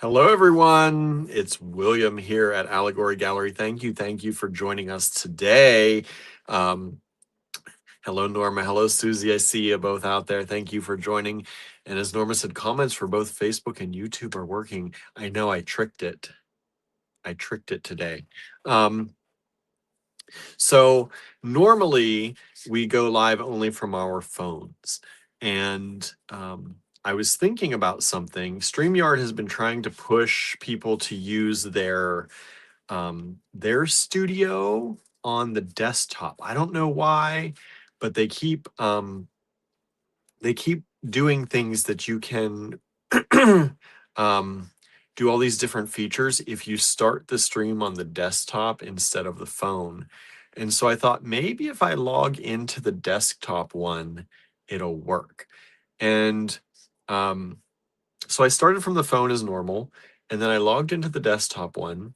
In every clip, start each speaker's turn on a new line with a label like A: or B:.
A: Hello, everyone. It's William here at Allegory Gallery. Thank you for joining us today. Um, hello, Norma. Hello, Susie. I see you both out there. Thank you for joining. And as Norma said, comments for both Facebook and YouTube are working. I know I tricked it. I tricked it today. So normally we go live only from our phones. And I was thinking about something. StreamYard has been trying to push people to use their studio on the desktop. I don't know why, but they keep doing things that you can um, do all these different features if you start the stream on the desktop instead of the phone. And so I thought maybe if I log into the desktop one, it'll work. And um, so I started from the phone as normal, and then I logged into the desktop one.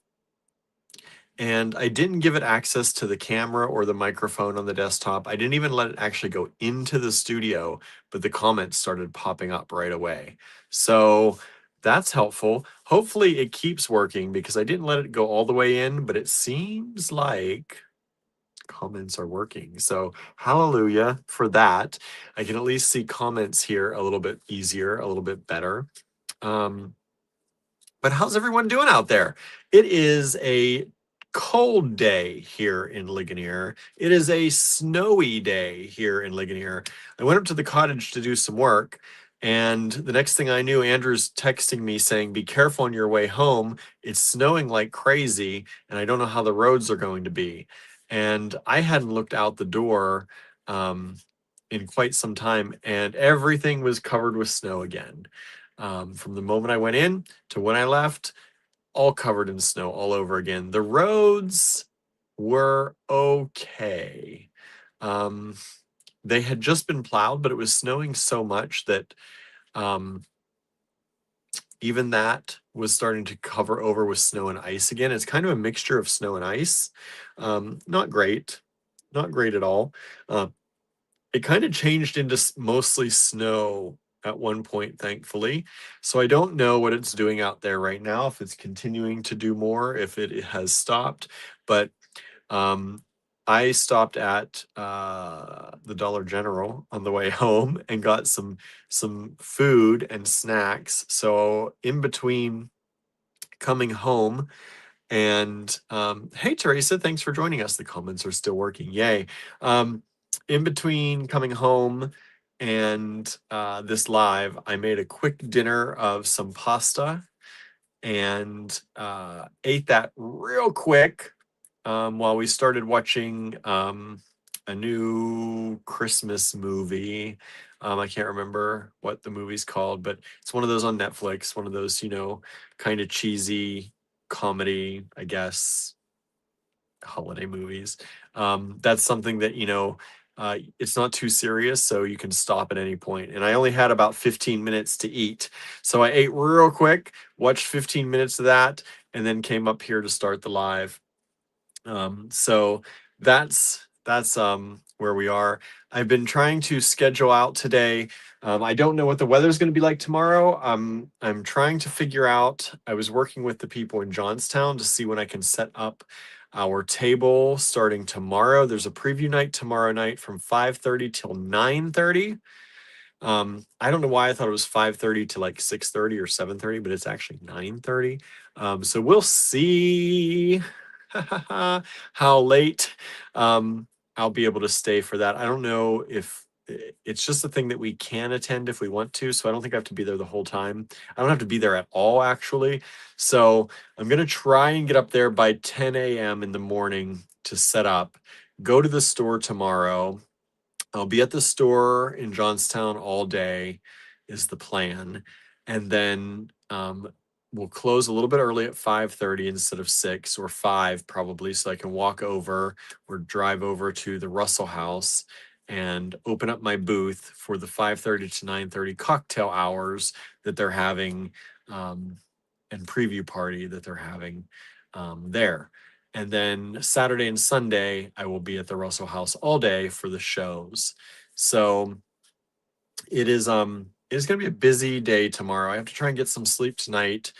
A: And I didn't give it access to the camera or the microphone on the desktop. I didn't even let it actually go into the studio, but the comments started popping up right away. So that's helpful. Hopefully it keeps working because I didn't let it go all the way in, but it seems like comments are working. So hallelujah for that. I can at least see comments here a little bit easier, a little bit better. But how's everyone doing out there? It is a cold day here in Ligonier. It is a snowy day here in Ligonier. I went up to the cottage to do some work, and the next thing I knew, Andrew's texting me saying, "Be careful on your way home. It's snowing like crazy, and I don't know how the roads are going to be." And I hadn't looked out the door in quite some time, and everything was covered with snow again. From the moment I went in to when I left, all covered in snow all over again. The roads were okay. Um, they had just been plowed, but it was snowing so much that um, even that was starting to cover over with snow and ice again. It's kind of a mixture of snow and ice. Not great, not great at all. Uh, it kind of changed into mostly snow at one point, thankfully. So I don't know what it's doing out there right now, if it's continuing to do more, if it has stopped. But um, I stopped at the Dollar General on the way home and got some food and snacks. So in between coming home and hey, Teresa, thanks for joining us. The comments are still working. Yay. In between coming home and this live, I made a quick dinner of some pasta and ate that real quick while we started watching a new Christmas movie. I can't remember what the movie's called, but it's one of those on Netflix, one of those, kind of cheesy comedy, I guess, holiday movies. That's something that, it's not too serious, so you can stop at any point. And I only had about 15 minutes to eat. So I ate real quick, watched 15 minutes of that, and then came up here to start the live. So that's where we are. I've been trying to schedule out today. I don't know what the weather's going to be like tomorrow. I'm trying to figure out. I was working with the people in Johnstown to see when I can set up our table starting tomorrow. There's a preview night tomorrow night from 5:30 till 9:30. I don't know why I thought it was 5:30 to like 6:30 or 7:30, but it's actually 9:30. So we'll see how late I'll be able to stay for that. I don't know if it's just a thing that we can attend if we want to. So I don't think I have to be there the whole time. I don't have to be there at all, actually. So I'm going to try and get up there by 10 a.m. in the morning to set up, go to the store tomorrow. I'll be at the store in Johnstown all day is the plan. And then we'll close a little bit early at 5:30 instead of 6 or 5 probably, so I can walk over or drive over to the Russell House and open up my booth for the 5:30 to 9:30 cocktail hours that they're having and preview party that they're having there. And then Saturday and Sunday, I will be at the Russell House all day for the shows. So it is it's going to be a busy day tomorrow. I have to try and get some sleep tonight.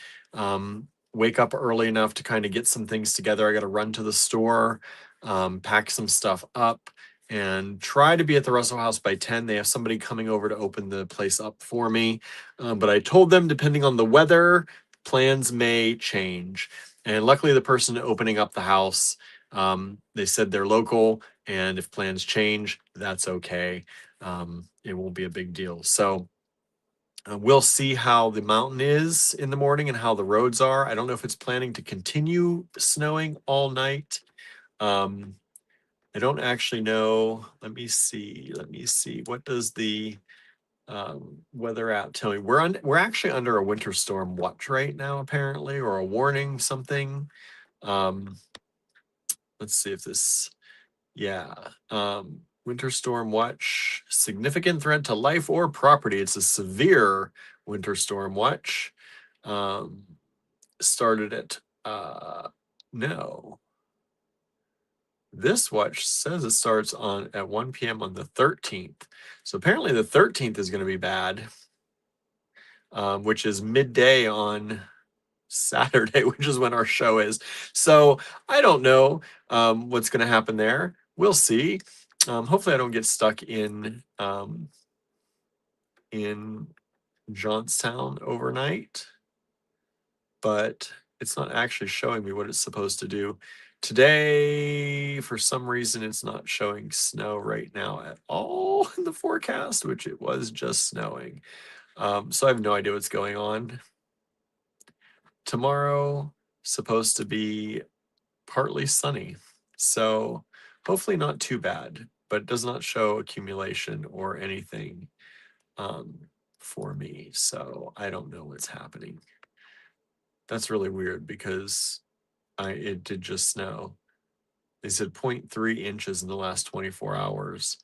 A: Wake up early enough to kind of get some things together. I got to run to the store, pack some stuff up, and try to be at the Russell House by 10. They have somebody coming over to open the place up for me. But I told them, depending on the weather, plans may change. And luckily, the person opening up the house, they said they're local, and if plans change, that's okay. It won't be a big deal. So we'll see how the mountain is in the morning and how the roads are. I don't know if it's planning to continue snowing all night. Um, I don't actually know. Let me see. Let me see. What does the weather app tell me? We're actually under a winter storm watch right now, apparently, or a warning, something. Um, let's see if this. Yeah. Winter storm watch, significant threat to life or property. It's a severe winter storm watch. Um, started at no. This watch says it starts on at 1 p.m. on the 13th. So apparently the 13th is going to be bad, which is midday on Saturday, which is when our show is. So I don't know what's going to happen there. We'll see. Hopefully, I don't get stuck in Johnstown overnight, but it's not actually showing me what it's supposed to do. Today, for some reason, it's not showing snow right now at all in the forecast, which it was just snowing. So I have no idea what's going on. Tomorrow, supposed to be partly sunny. So hopefully not too bad, but it does not show accumulation or anything for me. So I don't know what's happening. That's really weird because it did just snow. They said 0.3 inches in the last 24 hours.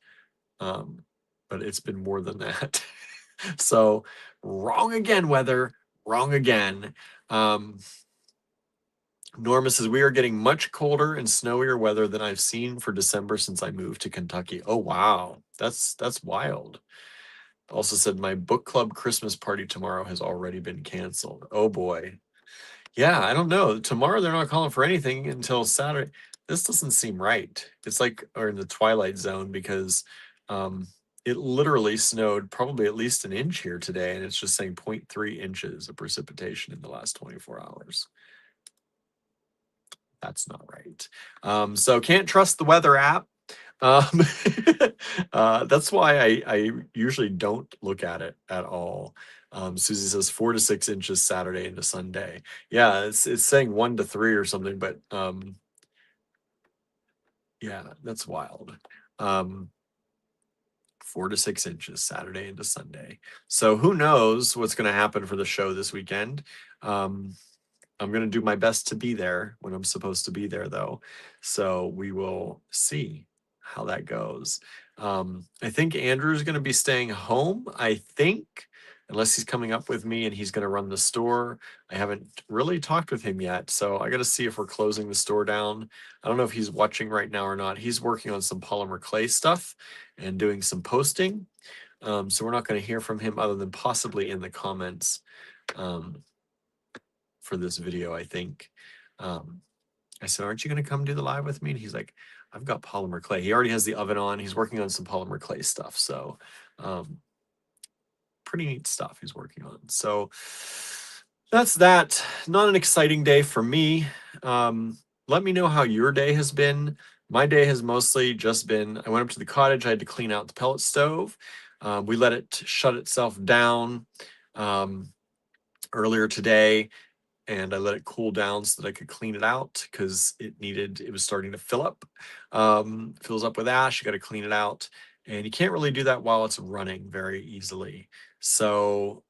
A: But it's been more than that. So wrong again, weather, wrong again. Norma says, we are getting much colder and snowier weather than I've seen for December since I moved to Kentucky. Oh, wow. That's wild. Also said, my book club Christmas party tomorrow has already been canceled. Oh, boy. Yeah, I don't know. Tomorrow they're not calling for anything until Saturday. This doesn't seem right. It's like we're in the twilight zone because it literally snowed probably at least an inch here today, and it's just saying 0.3 inches of precipitation in the last 24 hours. That's not right. So can't trust the weather app. That's why I usually don't look at it at all. Susie says 4 to 6 inches Saturday into Sunday. Yeah, it's saying 1 to 3 or something, but yeah, that's wild. 4 to 6 inches Saturday into Sunday. So who knows what's going to happen for the show this weekend? I'm going to do my best to be there when I'm supposed to be there, though. So we will see how that goes. I think Andrew's going to be staying home, I think, unless he's coming up with me and he's going to run the store. I haven't really talked with him yet. So I got to see if we're closing the store down. I don't know if he's watching right now or not. He's working on some polymer clay stuff and doing some posting. So we're not going to hear from him other than possibly in the comments. For this video, I think. I said, aren't you going to come do the live with me? And he's like, I've got polymer clay. He already has the oven on. He's working on some polymer clay stuff. So pretty neat stuff he's working on. So that's that. Not an exciting day for me. Let me know how your day has been. My day has mostly just been, I went up to the cottage. I had to clean out the pellet stove. We let it shut itself down earlier today, and I let it cool down so that I could clean it out because it was starting to fill up. Fills up with ash, you got to clean it out. And you can't really do that while it's running very easily. So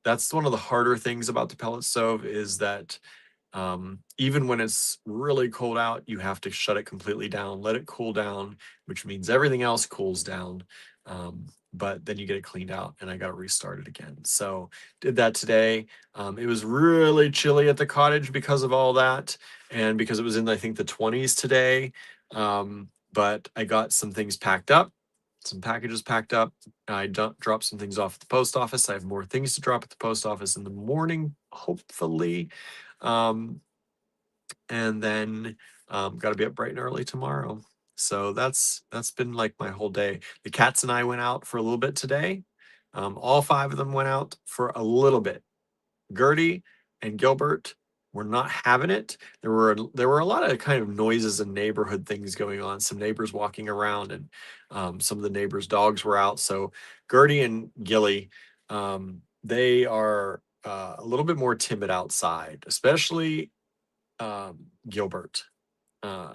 A: that's one of the harder things about the pellet stove is that even when it's really cold out, you have to shut it completely down, let it cool down, which means everything else cools down. But then you get it cleaned out, and I got restarted again. So did that today. It was really chilly at the cottage because of all that, and because it was in, I think, the 20s today. But I got some things packed up, some packages packed up. I dropped some things off at the post office. I have more things to drop at the post office in the morning, hopefully. And then got to be up bright and early tomorrow. So that's been like my whole day. The cats and I went out for a little bit today. All 5 of them went out for a little bit. Gertie and Gilbert were not having it. There were a lot of kind of noises and neighborhood things going on. Some neighbors walking around, and some of the neighbors' dogs were out. So Gertie and Gilly, they are a little bit more timid outside, especially Gilbert.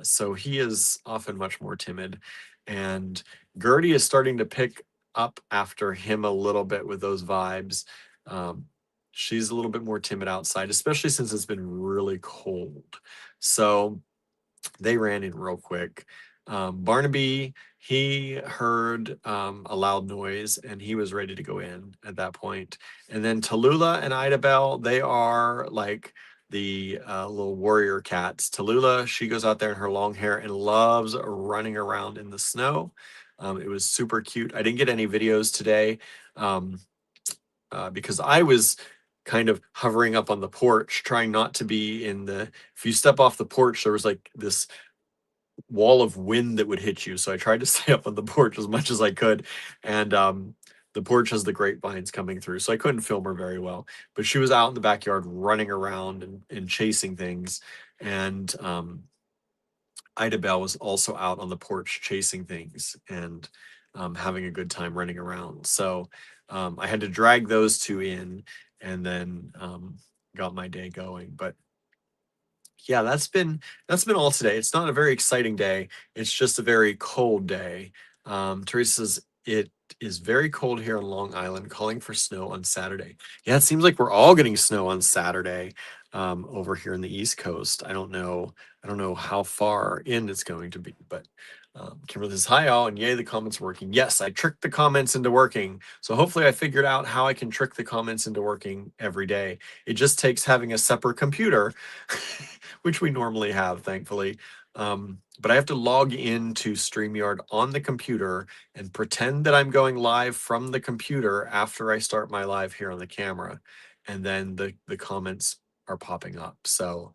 A: So he is often much more timid, and Gertie is starting to pick up after him a little bit with those vibes. Um, she's a little bit more timid outside, especially since it's been really cold. So they ran in real quick. Barnaby, he heard a loud noise and he was ready to go in at that point. And then Tallulah and Idabelle, they are like the little warrior cats. Tallulah, she goes out there in her long hair and loves running around in the snow. It was super cute. I didn't get any videos today um, because I was kind of hovering up on the porch, trying not to be in the. If you step off the porch, there was like this wall of wind that would hit you. So I tried to stay up on the porch as much as I could. And the porch has the grapevines coming through. So I couldn't film her very well. But she was out in the backyard running around and chasing things. And Ida Bell was also out on the porch chasing things and having a good time running around. So I had to drag those 2 in and then got my day going. But yeah, that's been all today. It's not a very exciting day. It's just a very cold day. Teresa says it is very cold here on Long Island, calling for snow on Saturday. Yeah, it seems like we're all getting snow on Saturday over here in the East Coast. I don't know. I don't know how far in it's going to be, but Kimberly says, hi all, and yay, the comments are working. Yes, I tricked the comments into working. So hopefully I figured out how I can trick the comments into working every day. It just takes having a separate computer, which we normally have, thankfully. But I have to log into StreamYard on the computer and pretend that I'm going live from the computer after I start my live here on the camera. And then the comments are popping up. So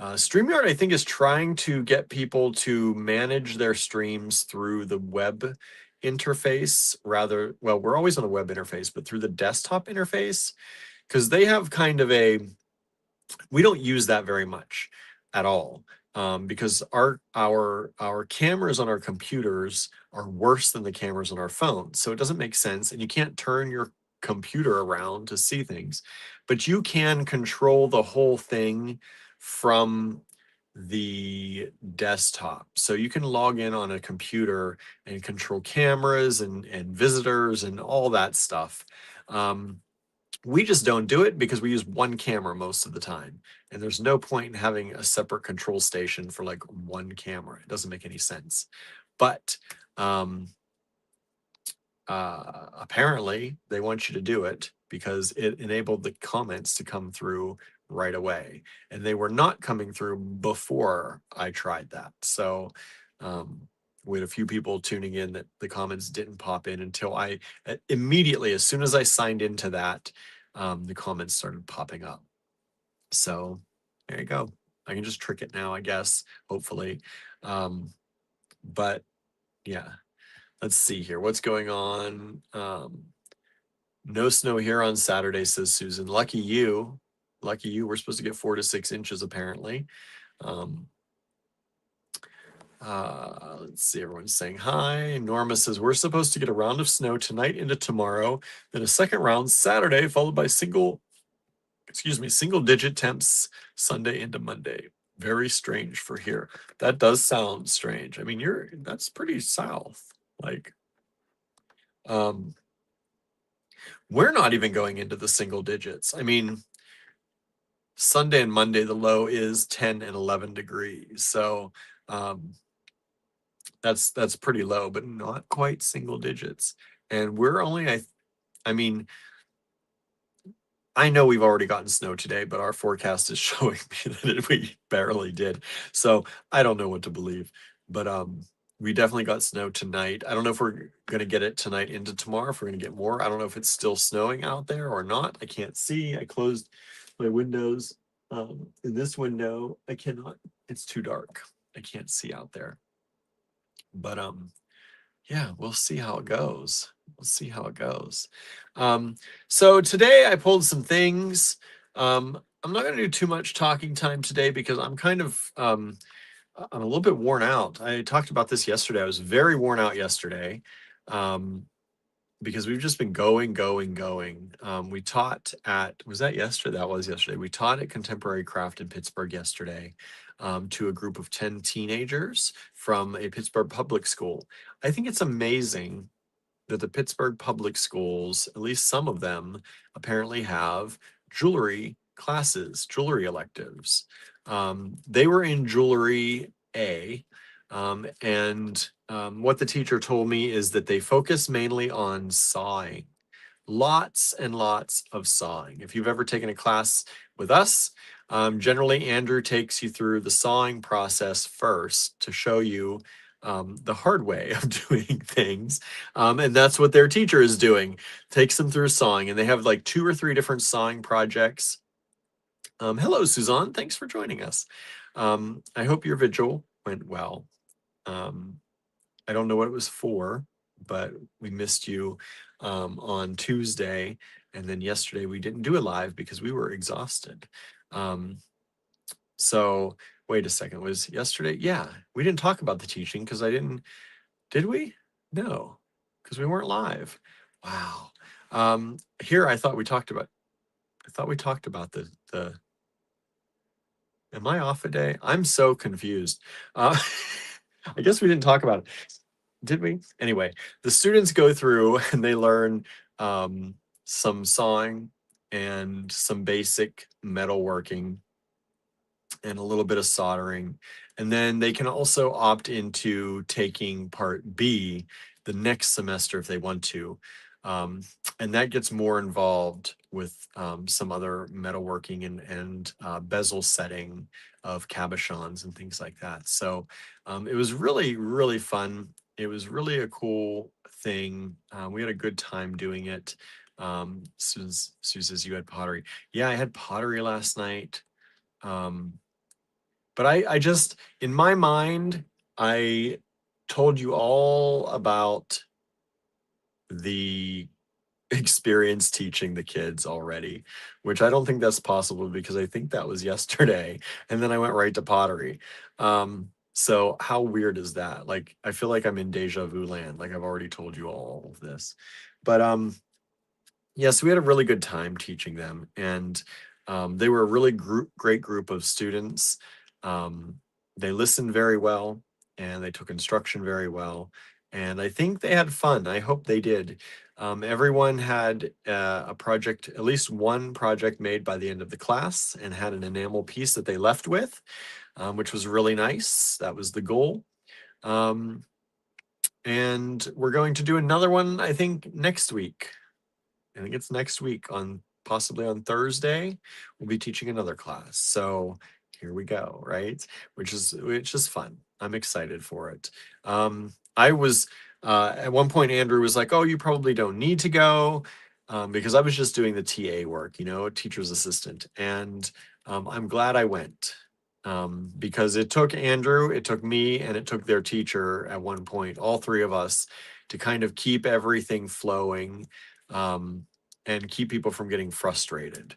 A: StreamYard, I think, is trying to get people to manage their streams through the web interface rather. Well, we're always on the web interface, but through the desktop interface, because they have kind of a. We don't use that very much at all because our cameras on our computers are worse than the cameras on our phones. So it doesn't make sense, and you can't turn your computer around to see things, but you can control the whole thing from the desktop. So you can log in on a computer and control cameras and visitors and all that stuff. We just don't do it because we use one camera most of the time. And there's no point in having a separate control station for like one camera. It doesn't make any sense. But apparently they want you to do it because it enabled the comments to come through right away. And they were not coming through before I tried that. So we had a few people tuning in that the comments didn't pop in until I immediately, as soon as I signed into that, the comments started popping up. So there you go. I can just trick it now, I guess, hopefully. But yeah, let's see here. What's going on? No snow here on Saturday, says Susan. Lucky you. Lucky you. We're supposed to get 4 to 6 inches, apparently. Let's see. Everyone's saying hi. Norma says, we're supposed to get a round of snow tonight into tomorrow, then a second round Saturday, followed by single digit temps Sunday into Monday. Very strange for here. That does sound strange. I mean, that's pretty south. Like, we're not even going into the single digits. I mean, Sunday and Monday, the low is 10 and 11 degrees. So that's pretty low, but not quite single digits. And we're only, I mean, I know we've already gotten snow today, but our forecast is showing me that we barely did. So I don't know what to believe. But we definitely got snow tonight. I don't know if we're going to get it tonight into tomorrow, if we're going to get more. I don't know if it's still snowing out there or not. I can't see. I closed my windows. In this window, I cannot, it's too dark. I can't see out there. But yeah, we'll see how it goes. We'll see how it goes. So today I pulled some things. I'm not going to do too much talking time today because I'm kind of I'm a little bit worn out. I talked about this yesterday. I was very worn out yesterday because we've just been going, going, going. We taught at, was that yesterday? That was yesterday. We taught at Contemporary Craft in Pittsburgh yesterday to a group of 10 teenagers from a Pittsburgh public school. I think it's amazing that the Pittsburgh public schools, at least some of them, apparently have jewelry classes, jewelry electives. They were in jewelry A, and what the teacher told me is that they focus mainly on sawing. Lots and lots of sawing. If you've ever taken a class with us, generally Andrew takes you through the sawing process first to show you the hard way of doing things. And that's what their teacher is doing, takes them through sawing. And they have like 2 or 3 different sawing projects. Hello, Suzanne. Thanks for joining us. I hope your vigil went well. I don't know what it was for, but we missed you on Tuesday. And then yesterday we didn't do it live because we were exhausted. So wait a second, was yesterday? Yeah, we didn't talk about the teaching because I didn't, did we? No, because we weren't live. Wow. Here I thought we talked about, the, am I off a day? I'm so confused. I guess we didn't talk about it. Did we? Anyway, the students go through and they learn some sawing and some basic metalworking and a little bit of soldering. And then they can also opt into taking part B the next semester if they want to. And that gets more involved with some other metalworking and bezel setting of cabochons and things like that. So it was really, really fun. It was really a cool thing. We had a good time doing it. Sue says you had pottery. Yeah, I had pottery last night. But I just, in my mind, I told you all about the experience teaching the kids already, which I don't think that's possible because I think that was yesterday. And then I went right to pottery. So how weird is that? Like, I feel like I'm in deja vu land. Like I've already told you all of this. But yes, we had a really good time teaching them, and they were a really great group of students. They listened very well, and they took instruction very well, and I think they had fun. I hope they did. Everyone had a project, at least one project made by the end of the class, and had an enamel piece that they left with, which was really nice. That was the goal. And we're going to do another one, I think, next week. I think it's next week on possibly on Thursday. We'll be teaching another class. So here we go, right? Which is fun. I'm excited for it. I was at one point Andrew was like, "Oh, you probably don't need to go," because I was just doing the TA work, teacher's assistant, and I'm glad I went. Because it took Andrew, it took me, and it took their teacher at one point, all 3 of us, to kind of keep everything flowing and keep people from getting frustrated.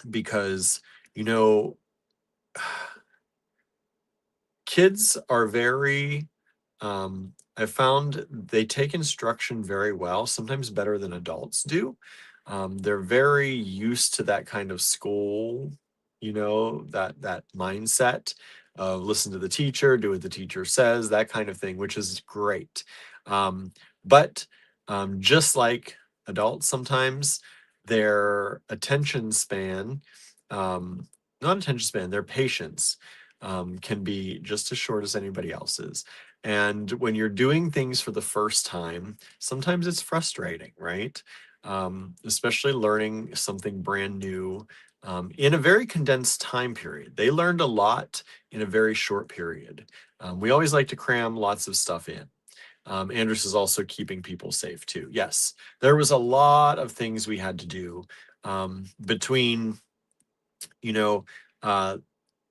A: Because, kids are very, I found they take instruction very well, sometimes better than adults do. They're very used to that kind of school, that mindset of listen to the teacher, do what the teacher says, that kind of thing, which is great. But just like adults, sometimes their attention span, not attention span, their patience can be just as short as anybody else's. And when you're doing things for the first time, sometimes it's frustrating, right? especially learning something brand new in a very condensed time period. They learned a lot in a very short period. We always like to cram lots of stuff in. Andrews is also keeping people safe too. Yes, there was a lot of things we had to do between, you know, uh,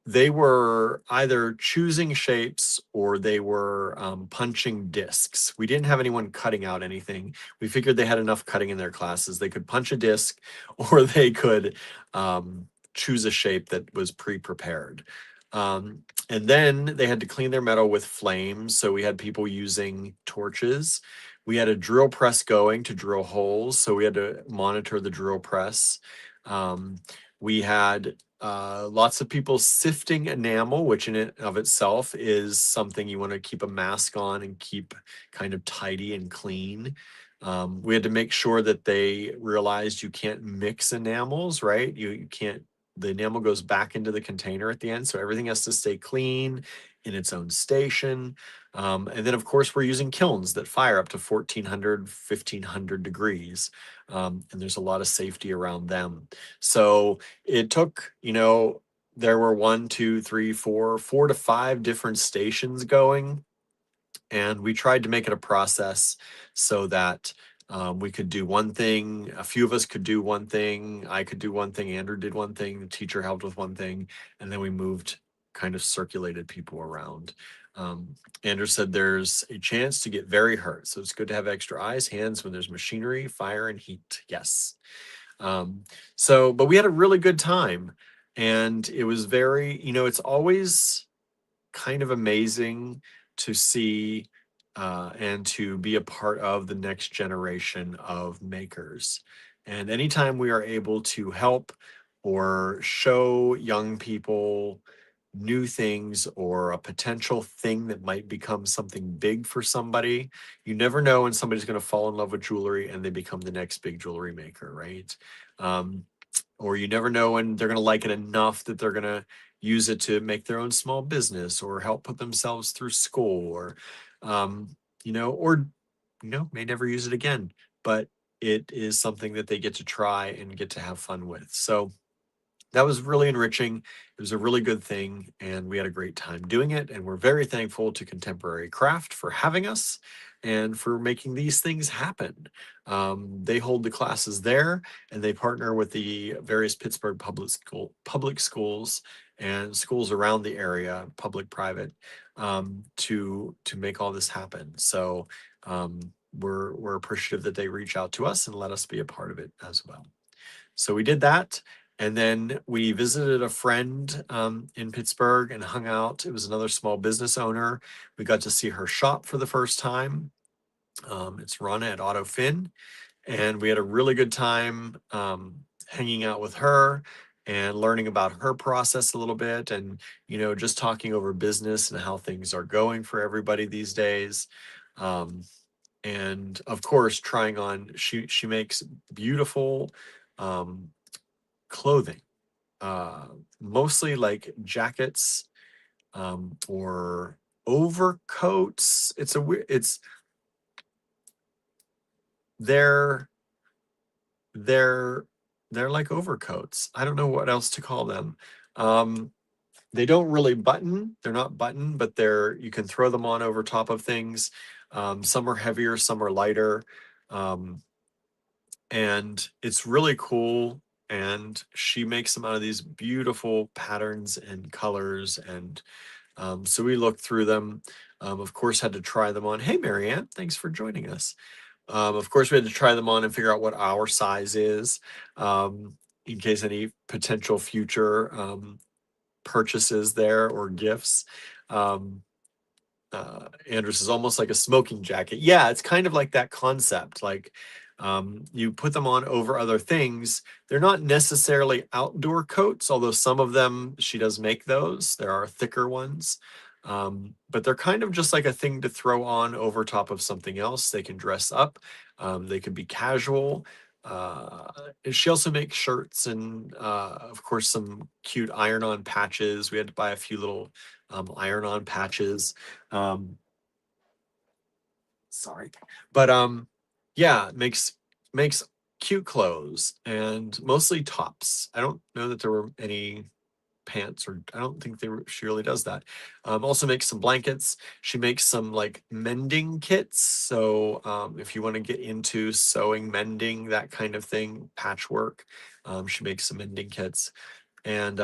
A: they were either choosing shapes or they were punching discs. We didn't have anyone cutting out anything. We figured they had enough cutting in their classes. They could punch a disc or they could choose a shape that was pre-prepared. And then they had to clean their metal with flames. So we had people using torches. We had a drill press going to drill holes. So we had to monitor the drill press. We had lots of people sifting enamel, which in it of itself is something you want to keep a mask on and keep kind of tidy and clean. We had to make sure that they realized you can't mix enamels, right? You can't, the enamel goes back into the container at the end. So everything has to stay clean in its own station. And then of course we're using kilns that fire up to 1400, 1500 degrees. And there's a lot of safety around them. So it took, there were 4 to 5 different stations going. And we tried to make it a process so that we could do one thing. A few of us could do one thing. I could do one thing. Andrew did one thing. The teacher helped with one thing. And then we moved, kind of circulated people around. Andrew said there's a chance to get very hurt. So it's good to have extra eyes, hands when there's machinery, fire, and heat. Yes. But we had a really good time. And it was very, it's always kind of amazing to see and to be a part of the next generation of makers. And anytime we are able to help or show young people new things or a potential thing that might become something big for somebody, you never know when somebody's going to fall in love with jewelry and they become the next big jewelry maker, right? Um, or you never know when they're going to like it enough that they're going to use it to make their own small business or help put themselves through school or um, or may never use it again, but it is something that they get to try and get to have fun with. So that was really enriching. It was a really good thing, and we had a great time doing it. And we're very thankful to Contemporary Craft for having us and for making these things happen. They hold the classes there, and they partner with the various Pittsburgh public schools and schools around the area, public, private, to make all this happen. So we're appreciative that they reach out to us and let us be a part of it as well. So we did that. And then we visited a friend in Pittsburgh and hung out. It was another small business owner. We got to see her shop for the first time. It's Rana at AutoFin. And we had a really good time hanging out with her and learning about her process a little bit and, just talking over business and how things are going for everybody these days. And of course, trying on, she makes beautiful clothing, mostly like jackets or overcoats. They're they're they're like overcoats. I don't know what else to call them. Um, they don't really button. They're not button, but you can throw them on over top of things. Some are heavier, some are lighter. Um, and it's really cool. And she makes them out of these beautiful patterns and colors. And so we looked through them. Of course, had to try them on. Hey, Marianne, thanks for joining us. Of course, we had to try them on and figure out what our size is in case any potential future purchases there or gifts. Um, Andrews is almost like a smoking jacket. Yeah, it's kind of like that concept. Like you put them on over other things. They're not necessarily outdoor coats, although some of them she does make those. There are thicker ones. But they're kind of just like a thing to throw on over top of something else. They can dress up. They could be casual. She also makes shirts and, of course, some cute iron-on patches. We had to buy a few little iron-on patches. Um, sorry, but yeah, makes cute clothes and mostly tops. I don't know that there were any pants, or I don't think she really does that. Also makes some blankets. She makes some like mending kits. So if you want to get into sewing, mending, that kind of thing, patchwork, she makes some mending kits. And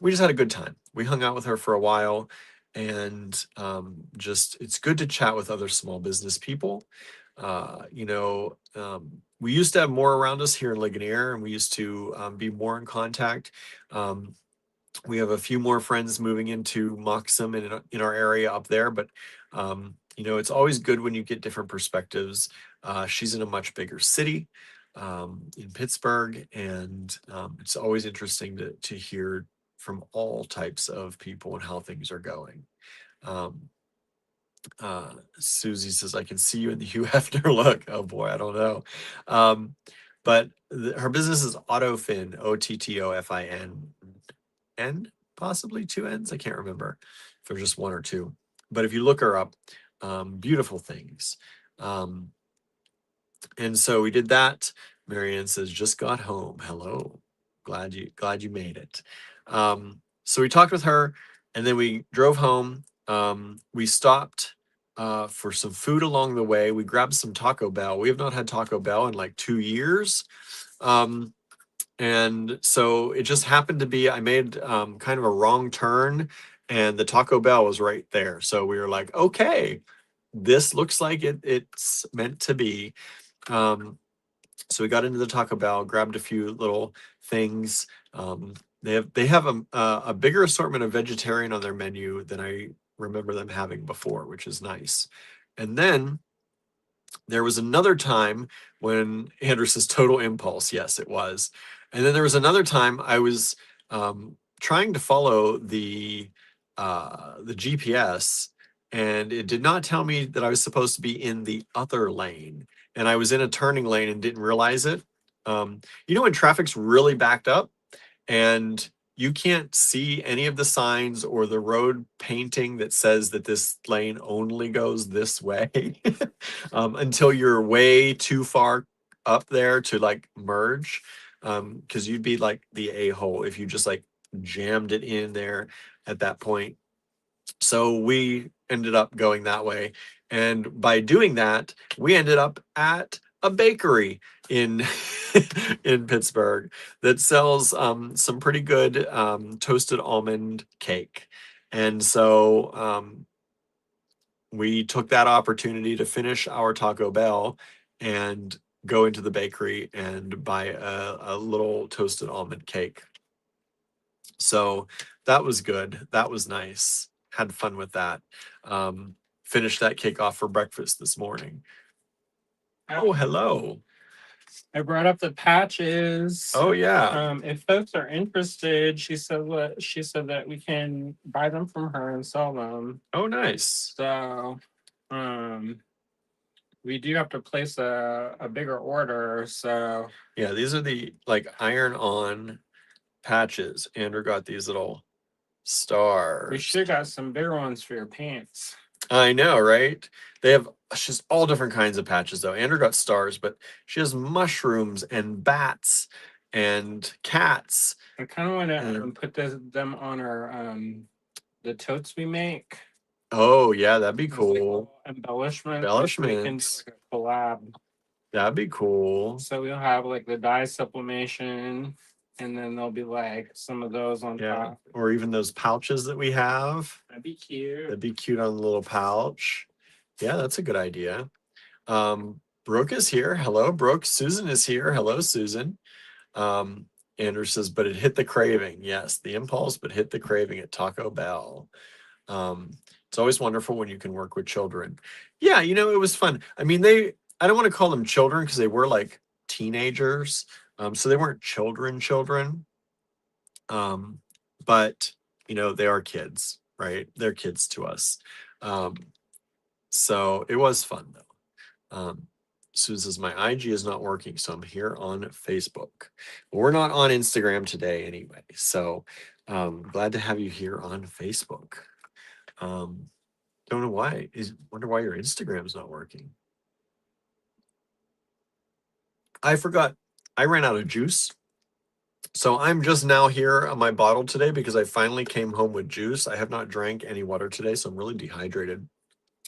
A: we just had a good time. We hung out with her for a while, and just it's good to chat with other small business people. We used to have more around us here in Ligonier, and we used to be more in contact. Um, we have a few more friends moving into Moxham and in our area up there, but it's always good when you get different perspectives. She's in a much bigger city, in Pittsburgh, and it's always interesting to hear from all types of people and how things are going. Um, Susie says, I can see you in the Hugh Hefner look. Oh boy, I don't know. But her business is Autofin, Ottofin, possibly two N's. I can't remember if there's just one or two. But if you look her up, beautiful things. And so we did that. Marianne says, just got home. Hello. Glad you made it. So we talked with her, and then we drove home. We stopped for some food along the way. We grabbed some Taco Bell. We have not had Taco Bell in like 2 years. And so it just happened to be, I made kind of a wrong turn, and the Taco Bell was right there. So we were like, okay, this looks like it's meant to be. So we got into the Taco Bell, grabbed a few little things. They have a bigger assortment of vegetarian on their menu than I remember them having before, which is nice. And then there was another time when Andrew says total impulse. Yes, it was. And then there was another time I was trying to follow the GPS, and it did not tell me that I was supposed to be in the other lane, and I was in a turning lane and didn't realize it. When traffic's really backed up and you can't see any of the signs or the road painting that says that this lane only goes this way until you're way too far up there to like merge, because you'd be like the a-hole if you just like jammed it in there at that point. So we ended up going that way. And by doing that, we ended up at a bakery in in Pittsburgh that sells some pretty good toasted almond cake. And so we took that opportunity to finish our Taco Bell and go into the bakery and buy a little toasted almond cake. So that was good. That was nice. Had fun with that. Finished that cake off for breakfast this morning. Oh, hello.
B: I brought up the patches.
A: Oh, yeah.
B: If folks are interested, she said that we can buy them from her and sell them.
A: Oh, nice.
B: So, we do have to place a bigger order. So
A: yeah, these are the like iron-on patches. Andrew got these little stars.
B: We should have got some bigger ones for your pants.
A: I know, right? They have just all different kinds of patches, though. Andrew got stars, but she has mushrooms and bats and cats.
B: I kind of want to put them on our the totes we make.
A: Oh, yeah, that'd be cool.
B: Like embellishments.
A: Embellishments.
B: We can do like a collab.
A: That'd be cool.
B: So we'll have like the dye sublimation, and then there'll be like some of those on top.
A: Or even those pouches that we have.
B: That'd be cute.
A: That'd be cute on the little pouch. Yeah, that's a good idea. Brooke is here. Hello, Brooke. Susan is here. Hello, Susan. Andrew says, but it hit the craving. Yes, the impulse, but hit the craving at Taco Bell. It's always wonderful when you can work with children. Yeah, it was fun. I mean, I don't want to call them children because they were like teenagers. So they weren't children. But they are kids, right? They're kids to us. So it was fun though. Susan says, my IG is not working, so I'm here on Facebook. We're not on Instagram today anyway. So glad to have you here on Facebook. Don't know why. Wonder why your Instagram is not working. I forgot. I ran out of juice. So I'm just now here on my bottle today because I finally came home with juice. I have not drank any water today, so I'm really dehydrated.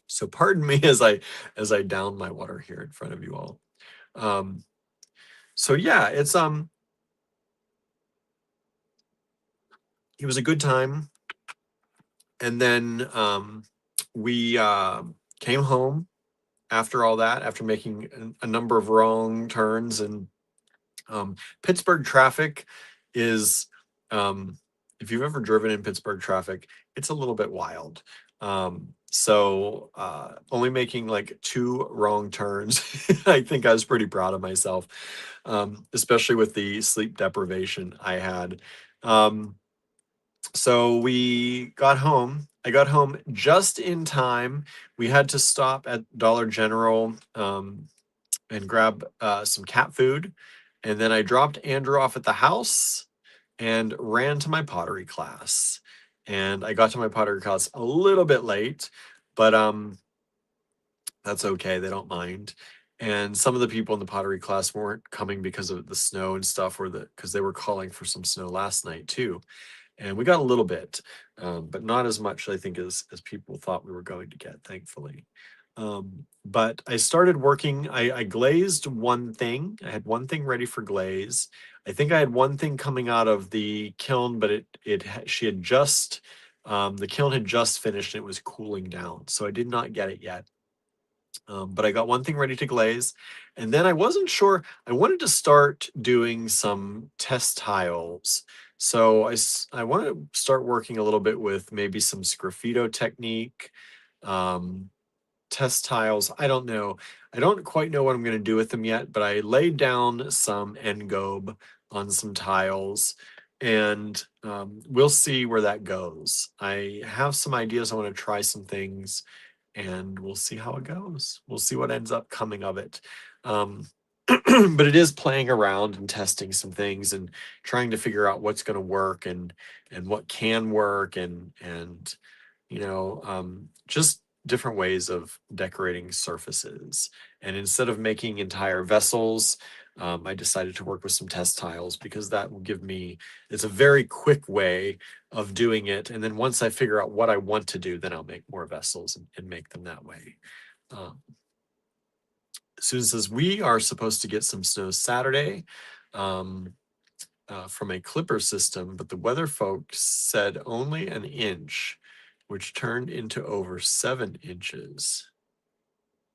A: So pardon me as I down my water here in front of you all. Um, so yeah, it was a good time. And then we came home after all that, after making a number of wrong turns. And Pittsburgh traffic is, if you've ever driven in Pittsburgh traffic, it's a little bit wild. So only making like two wrong turns, I think I was pretty proud of myself, especially with the sleep deprivation I had. Um, so we got home. I got home just in time. We had to stop at Dollar General and grab some cat food. And then I dropped Andrew off at the house and ran to my pottery class. And I got to my pottery class a little bit late, but that's okay. They don't mind. And some of the people in the pottery class weren't coming because of the snow and stuff, or because they were calling for some snow last night too. And we got a little bit, but not as much, I think, as people thought we were going to get, thankfully. But I started working. I glazed one thing. I had one thing ready for glaze. I think I had one thing coming out of the kiln, but she had just the kiln had just finished and it was cooling down, so I did not get it yet. But I got one thing ready to glaze, and then I wasn't sure. I wanted to start doing some test tiles. So I want to start working a little bit with maybe some sgraffito technique, um, test tiles. I don't know. I don't quite know what I'm going to do with them yet, but I laid down some engobe on some tiles, and we'll see where that goes. I have some ideas. I want to try some things, and we'll see how it goes. We'll see what ends up coming of it. Um, but it is playing around and testing some things and trying to figure out what's going to work and what can work and just different ways of decorating surfaces. And instead of making entire vessels, I decided to work with some test tiles because that will give me, it's a very quick way of doing it. And then once I figure out what I want to do, then I'll make more vessels and make them that way. Um, Susan says, we are supposed to get some snow Saturday. From a clipper system, but the weather folks said only an inch, which turned into over 7 inches.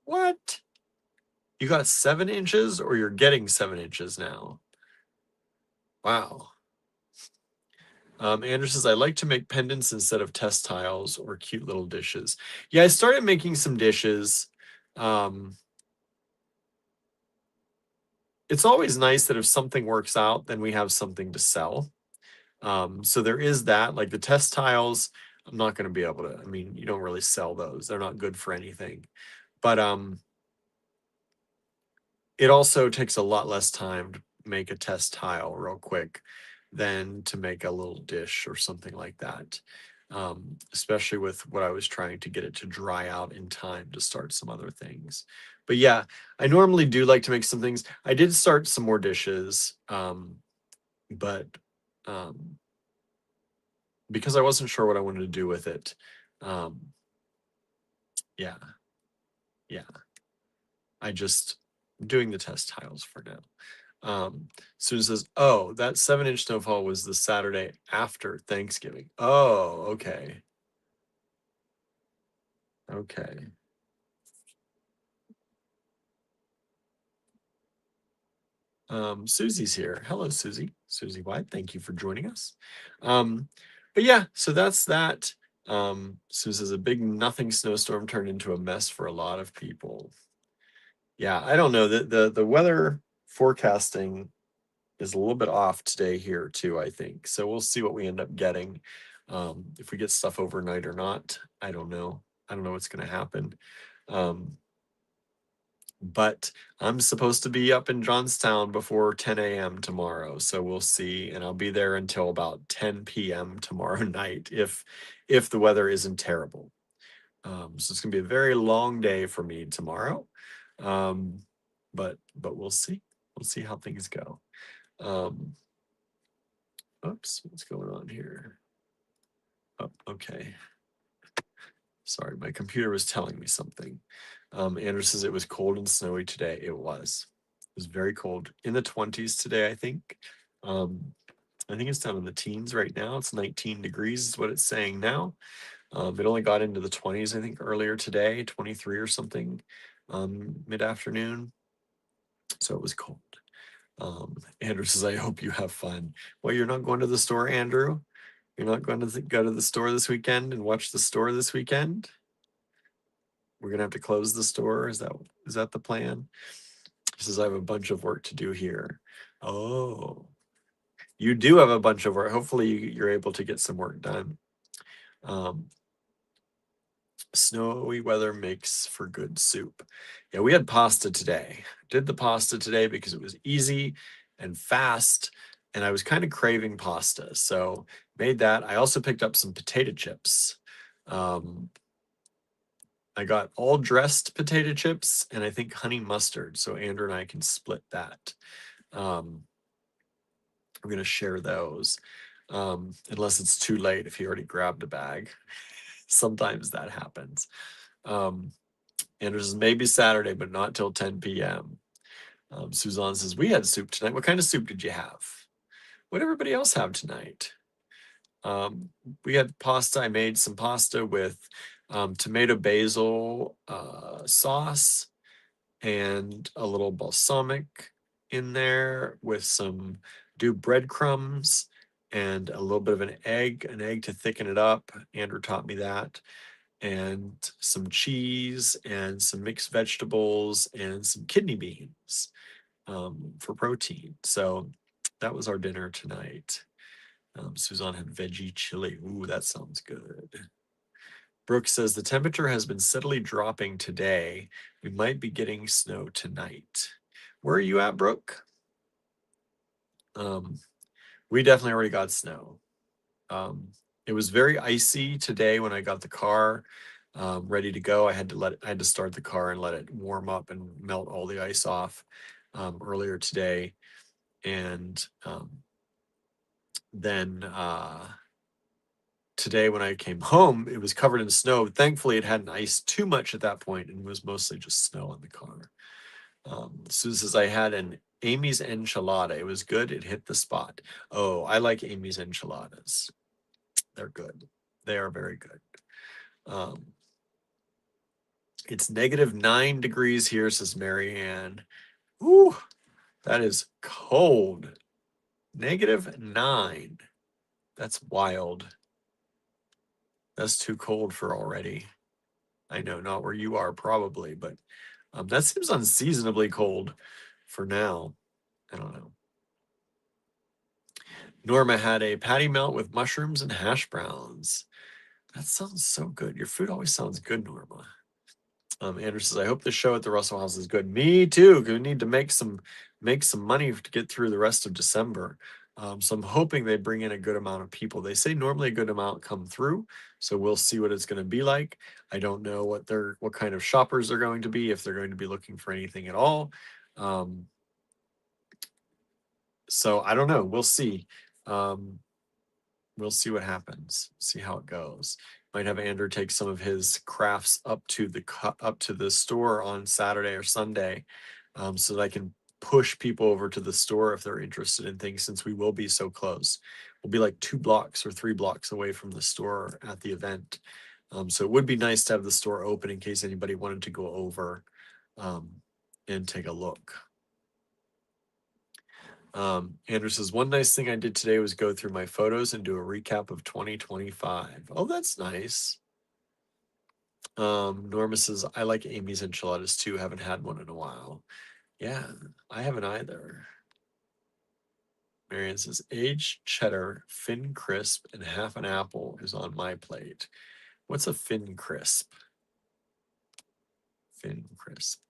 A: What? You got 7 inches, or you're getting 7 inches now? Wow. Andrew says, I like to make pendants instead of test tiles or cute little dishes. Yeah, I started making some dishes. Um, it's always nice that if something works out, then we have something to sell. So there is that, like the test tiles, I'm not going to be able to, I mean, you don't really sell those. They're not good for anything. But it also takes a lot less time to make a test tile real quick than to make a little dish or something like that. Especially with what I was trying to get it to dry out in time to start some other things. But yeah, I normally do like to make some things. I did start some more dishes, but um, because I wasn't sure what I wanted to do with it. Um, yeah, yeah. I just doing the test tiles for now. Susan says, "Oh, that 7 inch snowfall was the Saturday after Thanksgiving." Oh, okay, okay. Susie's here. Hello, Susie. Susie White. Thank you for joining us. Um, but yeah, so that's that. Susan says a big nothing snowstorm turned into a mess for a lot of people. Yeah, I don't know. The weather forecasting is a little bit off today here too, I think. So we'll see what we end up getting. If we get stuff overnight or not, I don't know. I don't know what's going to happen. Um, but I'm supposed to be up in Johnstown before 10 a.m. tomorrow, so we'll see. And I'll be there until about 10 p.m. tomorrow night if the weather isn't terrible. So it's gonna be a very long day for me tomorrow. Um, but we'll see. We'll see how things go. Oops, what's going on here? Oh, okay. Sorry, my computer was telling me something. Andrew says it was cold and snowy today. It was. It was very cold. In the 20s today, I think. I think it's down in the teens right now. It's 19 degrees is what it's saying now. It only got into the 20s, I think, earlier today, 23 or something, mid-afternoon. So it was cold. Andrew says, I hope you have fun. Well, you're not going to the store, Andrew? You're not going to go to the store this weekend and watch the store this weekend? We're gonna have to close the store. Is that the plan? He says, I have a bunch of work to do here. Oh, you do have a bunch of work. Hopefully you're able to get some work done. Snowy weather makes for good soup. Yeah, we had pasta today. Did the pasta today because it was easy and fast, and I was kind of craving pasta. So made that. I also picked up some potato chips. I got all dressed potato chips and I think honey mustard. So Andrew and I can split that. I'm going to share those unless it's too late if he already grabbed a bag. Sometimes that happens. Andrew says maybe Saturday, but not till 10 p.m. Suzanne says, we had soup tonight. What kind of soup did you have? What did everybody else have tonight? We had pasta. I made some pasta with tomato basil sauce and a little balsamic in there with some breadcrumbs and a little bit of an egg to thicken it up. Andrew taught me that. And some cheese and some mixed vegetables and some kidney beans for protein. So that was our dinner tonight. Suzanne had veggie chili. Ooh, that sounds good. Brooke says the temperature has been steadily dropping today. We might be getting snow tonight. Where are you at, Brooke? We definitely already got snow. It was very icy today when I got the car ready to go. I had to start the car and let it warm up and melt all the ice off earlier today. And then today when I came home, it was covered in snow. Thankfully, it hadn't iced too much at that point and was mostly just snow in the car. Susan says, I had an Amy's enchilada. It was good. It hit the spot. Oh, I like Amy's enchiladas. They're good. They are very good. It's -9 degrees here, says Marianne. Ooh, that is cold. -9. That's wild. That's too cold for already. I know, not where you are probably, but that seems unseasonably cold for now. I don't know. Norma had a patty melt with mushrooms and hash browns. That sounds so good. Your food always sounds good, Norma. Andrew says, I hope the show at the Russell House is good. Me too. We need to make some money to get through the rest of December. So I'm hoping they bring in a good amount of people. They say normally a good amount come through, so we'll see what it's going to be like. I don't know what kind of shoppers they're going to be, if they're going to be looking for anything at all. So I don't know. We'll see. We'll see what happens. See how it goes. Might have Andrew take some of his crafts up to the store on Saturday or Sunday, so that I can push people over to the store if they're interested in things. Since we will be so close, we'll be like 2 blocks or 3 blocks away from the store at the event. So it would be nice to have the store open in case anybody wanted to go over and take a look. Andrew says, one nice thing I did today was go through my photos and do a recap of 2025. Oh, that's nice. Norma says, I like Amy's enchiladas too. Haven't had one in a while. Yeah, I haven't either. Marianne says, aged cheddar, fin crisp, and half an apple is on my plate. What's a fin crisp? Fin crisp.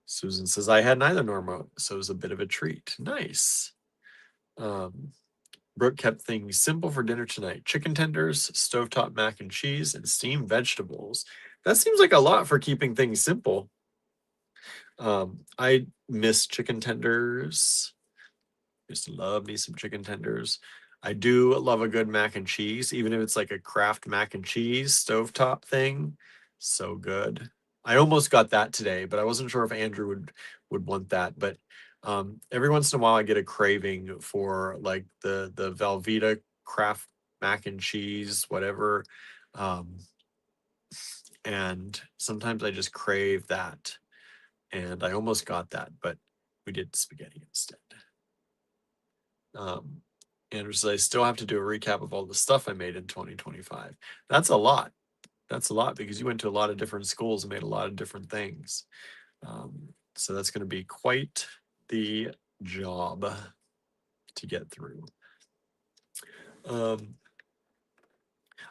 A: Susan says, I had neither, Norma, so it was a bit of a treat. Nice. Brooke kept things simple for dinner tonight. Chicken tenders, stovetop mac and cheese, and steamed vegetables. That seems like a lot for keeping things simple. I miss chicken tenders. Just love me some chicken tenders. I do love a good mac and cheese, even if it's like a Kraft mac and cheese stovetop thing. So good. I almost got that today, but I wasn't sure if Andrew would want that. But every once in a while, I get a craving for like the Velveeta Kraft mac and cheese, whatever. Um, and sometimes I just crave that. And I almost got that, but we did spaghetti instead. Um, Andrew says, I still have to do a recap of all the stuff I made in 2025. That's a lot. That's a lot because you went to a lot of different schools and made a lot of different things. So that's going to be quite the job to get through. All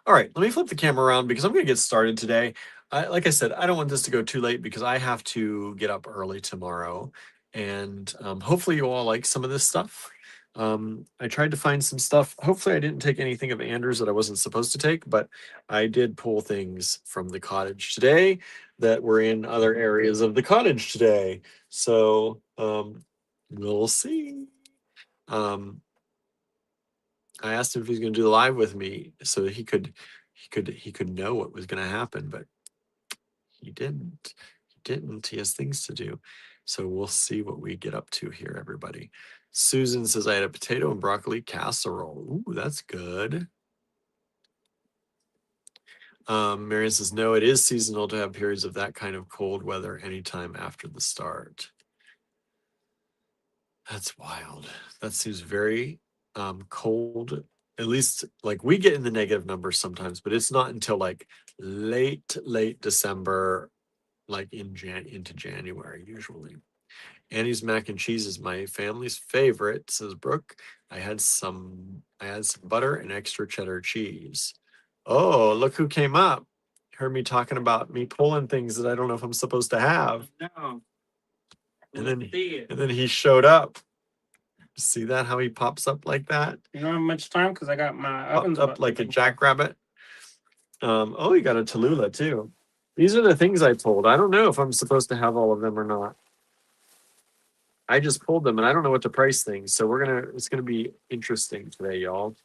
A: right, let me flip the camera around because I'm going to get started today. Like I said, I don't want this to go too late because I have to get up early tomorrow. And hopefully you all like some of this stuff. I tried to find some stuff. Hopefully I didn't take anything of Anders that I wasn't supposed to take, but I did pull things from the cottage today that were in other areas of the cottage today. So we'll see. I asked him if he's going to do the live with me so that he could know what was going to happen, but he didn't. He didn't. He has things to do. So we'll see what we get up to here, everybody. Susan says I had a potato and broccoli casserole. Ooh, that's good. Marion says no, it is seasonal to have periods of that kind of cold weather anytime after the start. That's wild. That seems very cold. At least like we get in the negative numbers sometimes, but it's not until like late December, like into January usually. Annie's mac and cheese is my family's favorite, says Brooke. I had some butter and extra cheddar cheese. Oh, look who came up. Heard me talking about me pulling things that I don't know if I'm supposed to have.
B: No.
A: And then he showed up. See that how he pops up like that?
B: You don't have much time because I got my
A: Popped
B: ovens
A: up like a jackrabbit. Oh, he got a Tallulah too. These are the things I pulled. I don't know if I'm supposed to have all of them or not. I just pulled them and I don't know what to price things. So it's gonna be interesting today, y'all.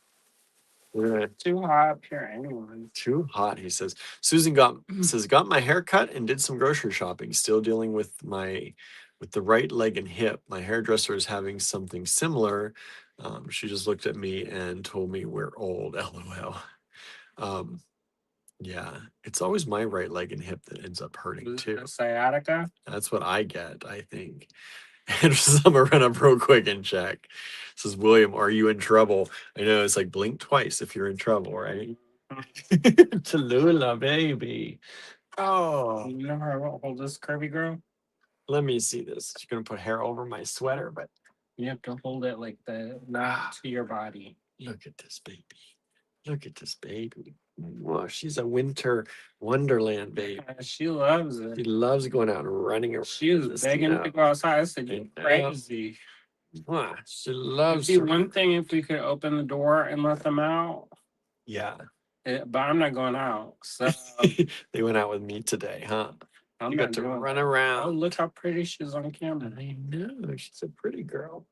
A: We're gonna
B: too hot up here anyway.
A: too hot, he says. Susan says got my hair cut and did some grocery shopping. Still dealing with the right leg and hip. My hairdresser is having something similar. She just looked at me and told me we're old. LOL. Yeah, it's always my right leg and hip that ends up hurting too.
B: Sciatica.
A: That's what I get, I think. And I'm gonna run up real quick and check. Says William, are you in trouble? I know it's like blink twice if you're in trouble, right? Tallulah, baby. Oh,
B: You know how hold this curvy girl?
A: let me see this. She's gonna put hair over my sweater, but
B: you have to hold it like the not to your body.
A: Look at this baby. Look at this baby. Wow, she's a winter wonderland baby.
B: She loves it.
A: She loves going out and running around.
B: She was begging to go outside. I said, "You're crazy."
A: Wow, she loves.
B: It'd be one thing if we could open the door and let them out.
A: Yeah,
B: but I'm not going out. So
A: they went out with me today, huh? You got to run around.
B: Oh, look how pretty she's on camera.
A: I know, she's a pretty girl.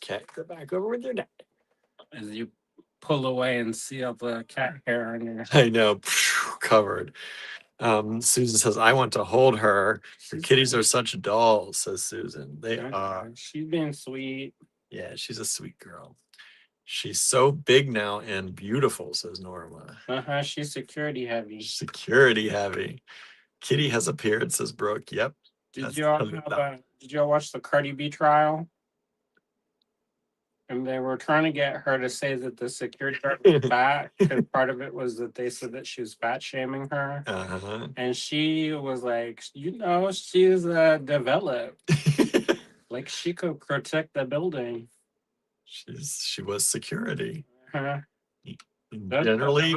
A: Okay, go back over with your dad.
B: As you pull away and see all the cat hair on your
A: I know, covered. Susan says, I want to hold her. Her kitties are such dolls, says Susan. They are.
B: She's being sweet.
A: Yeah, she's a sweet girl. She's so big now and beautiful, says Norma.
B: She's security heavy.
A: Security heavy. Kitty has appeared, says Brooke. Yep.
B: Did y'all watch the Cardi B trial? And they were trying to get her to say that the security guard was fat, because part of it was that they said that she was fat shaming her. And she was like, she's developed. Like she could protect the building.
A: She was security.
B: Generally,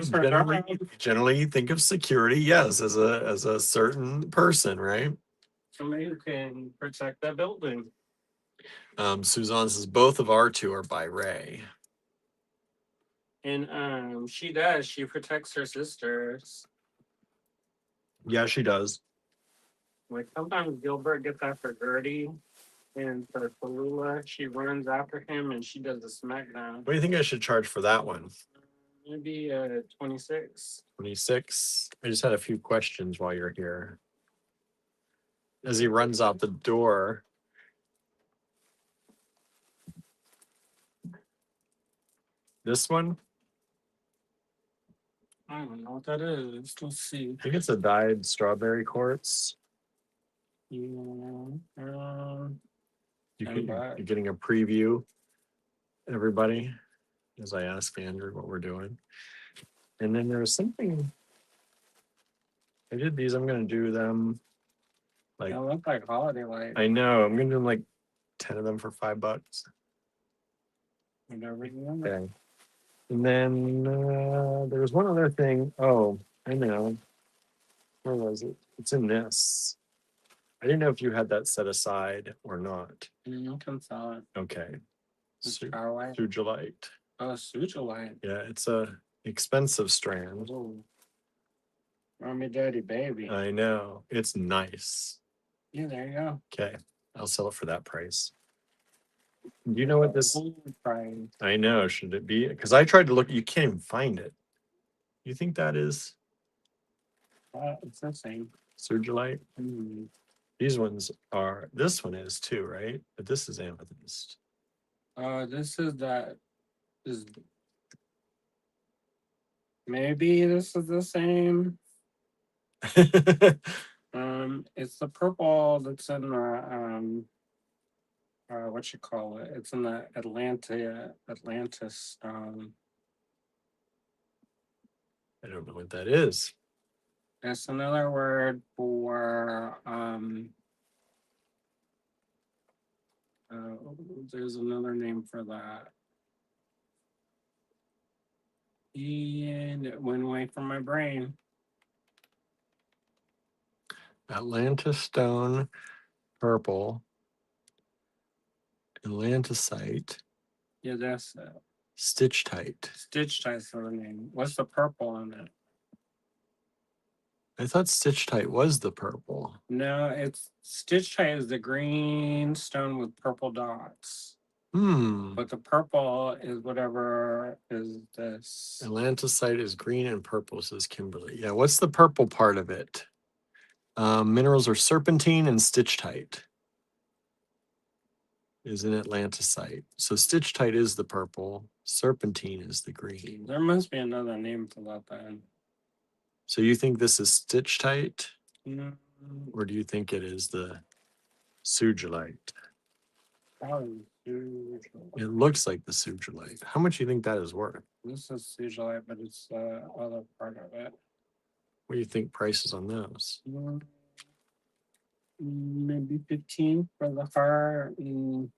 A: think of security, yes, as a certain person, right?
B: Somebody who can protect that building.
A: Suzanne says both of our two are by Ray.
B: And she does. She protects her sisters.
A: Yeah, she does.
B: Like sometimes Gilbert gets after Gertie, and for Tallulah, she runs after him and she does the smackdown.
A: What do you think I should charge for that one?
B: Maybe 26.
A: 26. I just had a few questions while you're here. As he runs out the door. This one?
B: I don't know what that is. Let's see.
A: I think it's a dyed strawberry quartz.
B: Yeah.
A: You're getting a preview, everybody, as I ask Andrew what we're doing. And then there's something. I did these. I'm going to do them.
B: Like, they look like holiday lights.
A: I know. I'm going to do like 10 of them for $5.
B: Whatever you want.
A: Okay. And then there was one other thing. Oh, I know. Where was it? It's in this. I didn't know if you had that set aside or not.
B: You can sell it.
A: Okay.
B: Sujolite.
A: Oh,
B: Sujolite.
A: Yeah, it's a expensive strand.
B: Oh. Mommy, daddy, baby.
A: I know. It's nice.
B: Yeah, there you go.
A: Okay. I'll sell it for that price. Do you know what this? I know. Should it be? Because I tried to look. You can't even find it. You think that is?
B: It's the same.
A: Surgelite?
B: Mm-hmm.
A: These ones are. This one is too, right? But this is amethyst.
B: This is that. Is maybe this is the same. It's the purple that's in the what you call it? It's in the Atlantis.
A: I don't know what that is.
B: It's another word for there's another name for that. And it went away from my brain.
A: Atlantis stone, purple, Atlantisite.
B: Yeah, that's
A: Stitchtite.
B: Stitchtite's the name. What's the purple in it?
A: I thought Stitchtite was the purple.
B: No, it's Stitchtite is the green stone with purple dots. But the purple is whatever is this.
A: Atlantisite is green and purple, says Kimberly. Yeah, what's the purple part of it? Minerals are serpentine and stitchtite. Is an Atlantisite. So stitchtite is the purple. Serpentine is the green.
B: There must be another name for that then.
A: So you think this is stitchtite?
B: Mm.
A: Or do you think it is the sugilite? It looks like the sugilite. How much do you think that is worth?
B: This is sugilite, but it's the other part of it.
A: What do you think prices on those?
B: Maybe 15 for the heart and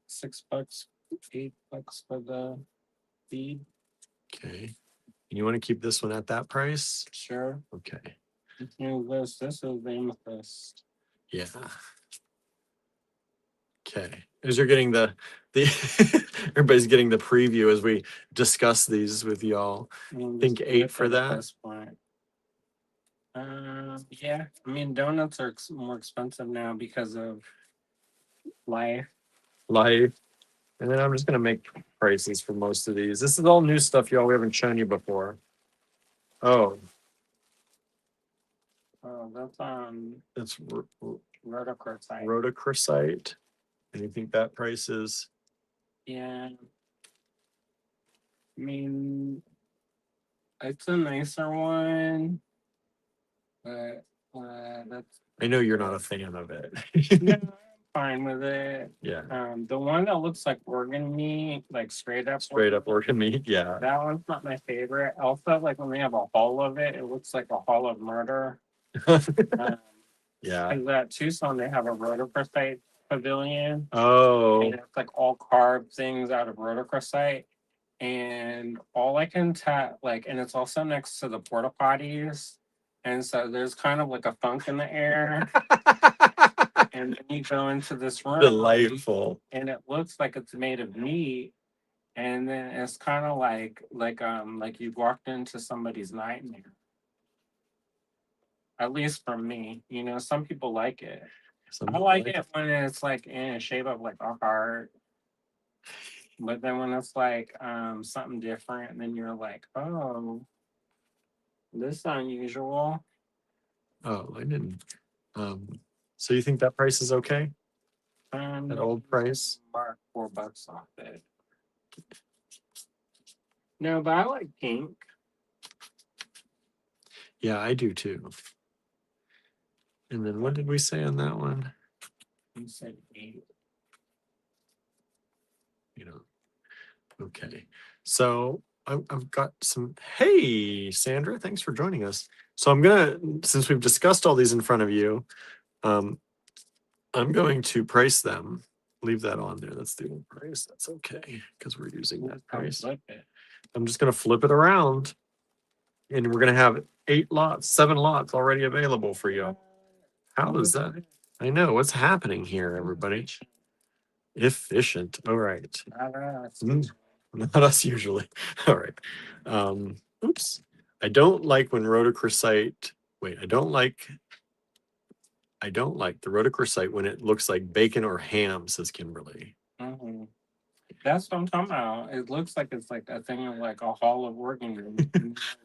B: $6, $8 for the bead.
A: Okay. And you want to keep this one at that price?
B: Sure.
A: Okay.
B: This is the amethyst.
A: Yeah. Okay. As you're getting the everybody's getting the preview as we discuss these with y'all. Think 8 for that.
B: This point. Yeah. I mean, donuts are more expensive now because of life.
A: And then I'm just gonna make prices for most of these. This is all new stuff, y'all. We haven't shown you before. Oh. That's
B: rhodochrosite.
A: Rhodochrosite. And you think that price is?
B: Yeah. I mean, it's a nicer one, but that's.
A: I know you're not a fan of it.
B: No, I'm fine with it.
A: Yeah.
B: The one that looks like organ meat, like straight up
A: organ meat, yeah.
B: That one's not my favorite. Also, like when they have a hall of it, it looks like a hall of murder.
A: Yeah.
B: Because at Tucson, they have a rhodochrosite pavilion.
A: Oh.
B: And it's like all carved things out of rhodochrosite. And all I can tell, like, and it's also next to the porta potties. And so there's kind of like a funk in the air. And then you go into this room.
A: Delightful.
B: And it looks like it's made of meat. And then it's kind of like you walked into somebody's nightmare. At least for me, some people like it.
A: Some
B: I
A: people
B: like
A: like
B: it when it's like in a shape of like a heart, but then when it's like something different, then you're like, oh, this is unusual.
A: Oh, I didn't. So you think that price is okay? That old price?
B: Mark $4 off it. No, but I like pink.
A: Yeah, I do too. And then what did we say on that one?
B: You said 8.
A: You know, okay. So I've got some. Hey, Sandra, thanks for joining us. So I'm gonna, since we've discussed all these in front of you, um, I'm going to price them. Leave that on there. That's the old price. That's okay because we're using that price.
B: Flip it.
A: I'm just gonna flip it around, and we're gonna have 8 lots, 7 lots already available for you. How does that? I know what's happening here, everybody. Efficient. All right. Not us usually. All right. Oops. I don't like when rhodochrosite. Wait, I don't like the rhodochrosite when it looks like bacon or ham, says Kimberly.
B: Mhm. That's what I'm talking about. It looks like it's like a thing of like a hall of organ.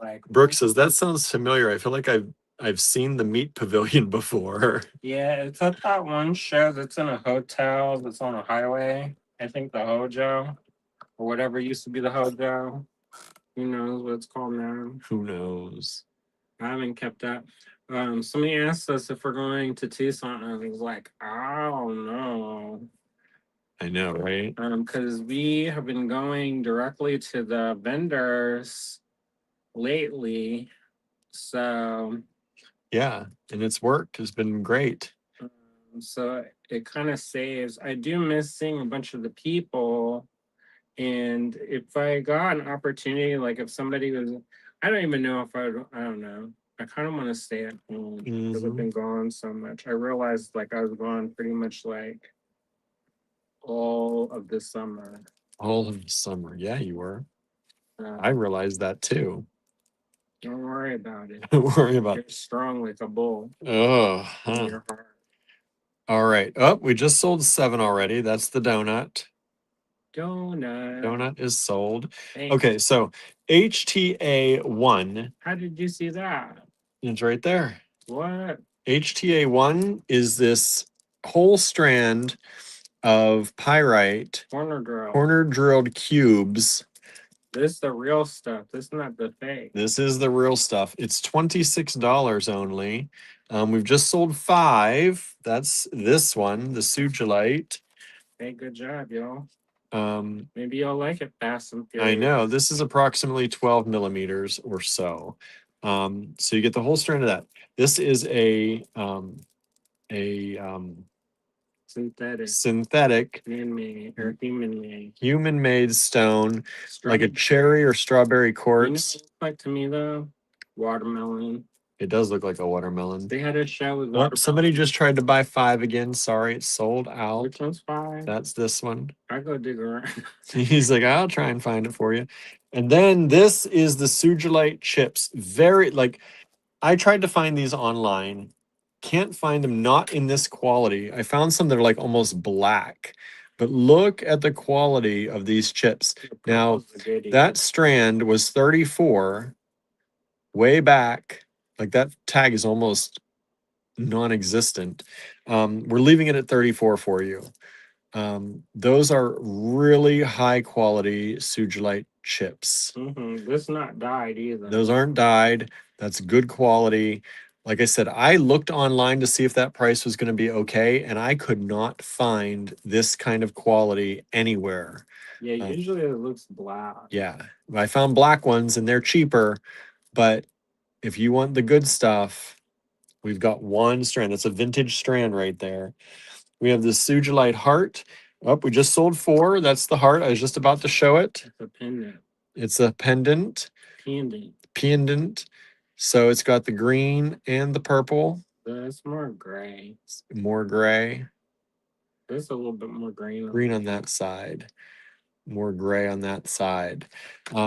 B: Like
A: Brooke says that sounds familiar. I feel like I've seen the meat pavilion before.
B: yeah, it's at that one show that's in a hotel that's on a highway. I think the Hojo or whatever used to be the Hojo. Who knows what it's called now?
A: Who knows?
B: I haven't kept up. Somebody asked us if we're going to Tucson, and I was like, I don't know.
A: I know, right?
B: Because we have been going directly to the vendors lately. So
A: Yeah, and it's worked. It's been great.
B: so it kind of saves. I do miss seeing a bunch of the people. And if I got an opportunity, like if somebody was, I don't even know if I don't know. I kind of want to stay at home because I've been gone so much. I realized like I was gone pretty much like all of this summer.
A: All of the summer. Yeah, you were. I realized that too.
B: Don't worry about it.
A: Don't worry about
B: You're strong like a bull.
A: Oh,
B: In your heart.
A: all right. Oh, we just sold 7 already. That's the donut.
B: Donut.
A: Donut is sold.
B: Thanks.
A: Okay, so HTA1
B: How did you see that?
A: is right there.
B: What?
A: HTA1 is this whole strand of pyrite, corner drilled cubes.
B: This is the real stuff. This is not the fake.
A: This is the real stuff. It's $26 only. We've just sold 5. That's this one, the Sugilite.
B: Hey, good job, y'all.
A: Um,
B: Maybe you'll like it fast and
A: I
B: furious.
A: know this is approximately 12 millimeters or so. So you get the whole strand of that. This is a synthetic
B: man-made or human-made
A: human-made stone, like a cherry or strawberry quartz.
B: Like to me though, watermelon.
A: It does look like a watermelon.
B: They had a show with
A: watermelon. Somebody just tried to buy 5 again. Sorry, it's sold out.
B: Which one's 5?
A: That's this one.
B: I go dig around.
A: He's like, I'll try and find it for you. And then this is the Sugilite chips. Very like I tried to find these online. Can't find them, not in this quality. I found some that are like almost black. But look at the quality of these chips. Now, that strand was 34 way back. Like that tag is almost non-existent. We're leaving it at 34 for you. Those are really high quality Sugilite chips.
B: This not dyed either.
A: Those aren't dyed. That's good quality. Like I said, I looked online to see if that price was going to be okay, and I could not find this kind of quality anywhere.
B: Yeah, usually it looks black.
A: Yeah, I found black ones and they're cheaper, but if you want the good stuff, we've got one strand. It's a vintage strand right there. We have the Sugilite heart. Oh, we just sold 4. That's the heart. I was just about to show it.
B: It's a pendant.
A: It's a pendant. Pendant. So it's got the green and the purple.
B: It's more gray.
A: More gray.
B: There's a little bit more green.
A: Green on that side. more gray on that side.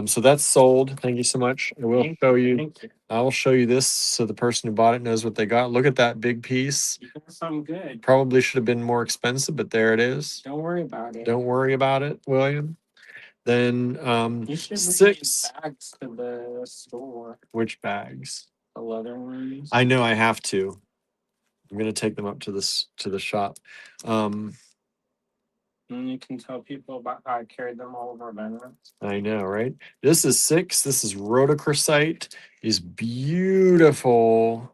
A: So that's sold. Thank you so much. I will
B: Thank
A: show
B: you.
A: you.
B: Thank you.
A: I will show you this so the person who bought it knows what they got. Look at that big piece.
B: You got something good.
A: Probably should have been more expensive, but there it is.
B: Don't worry about it.
A: Don't worry about it, William. Then
B: You should bring
A: 6.
B: bags to the store.
A: Which bags?
B: The leather ones.
A: I know I have to. I'm gonna take them up to the shop.
B: And you can tell people about how I carried them all over events.
A: I know, right? This is 6. This is rhodochrosite. Is beautiful.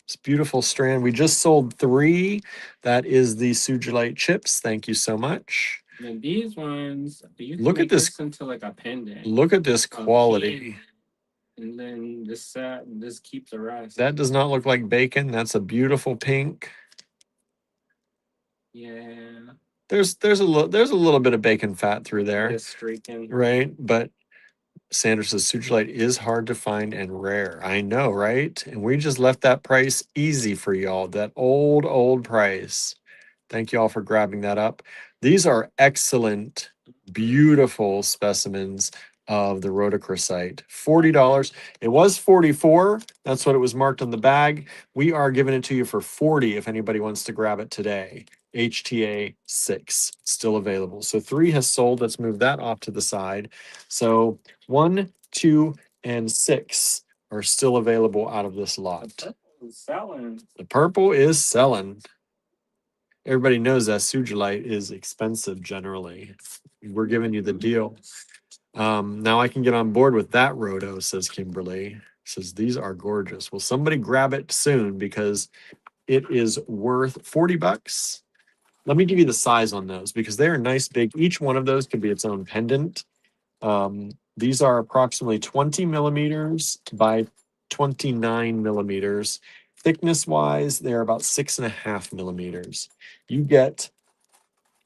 A: It's beautiful strand. We just sold 3. That is the Sugilite chips. Thank you so much.
B: And these ones, you can
A: Look at
B: make
A: this
B: into like a pendant.
A: Look at this quality.
B: And then this keeps the rest.
A: That does not look like bacon. That's a beautiful pink.
B: Yeah.
A: There's a little bit of bacon fat through there.
B: Just streaking.
A: Right? But Sandra says Sugilite is hard to find and rare. I know, right? And we just left that price easy for y'all. That old price. Thank you all for grabbing that up. These are excellent, beautiful specimens of the rhodochrosite. $40. It was $44. That's what it was marked on the bag. We are giving it to you for $40 if anybody wants to grab it today. HTA 6 still available. So 3 has sold. Let's move that off to the side. So 1, 2, and 6 are still available out of this lot. The purple is selling. Everybody knows that Sugilite is expensive generally. We're giving you the deal. Now I can get on board with that Rhodo, says Kimberly. Says these are gorgeous. Will somebody grab it soon because it is worth $40. Let me give you the size on those because they are nice big. Each one of those could be its own pendant. These are approximately 20 millimeters by 29 millimeters. Thickness wise, they're about 6.5 millimeters. You get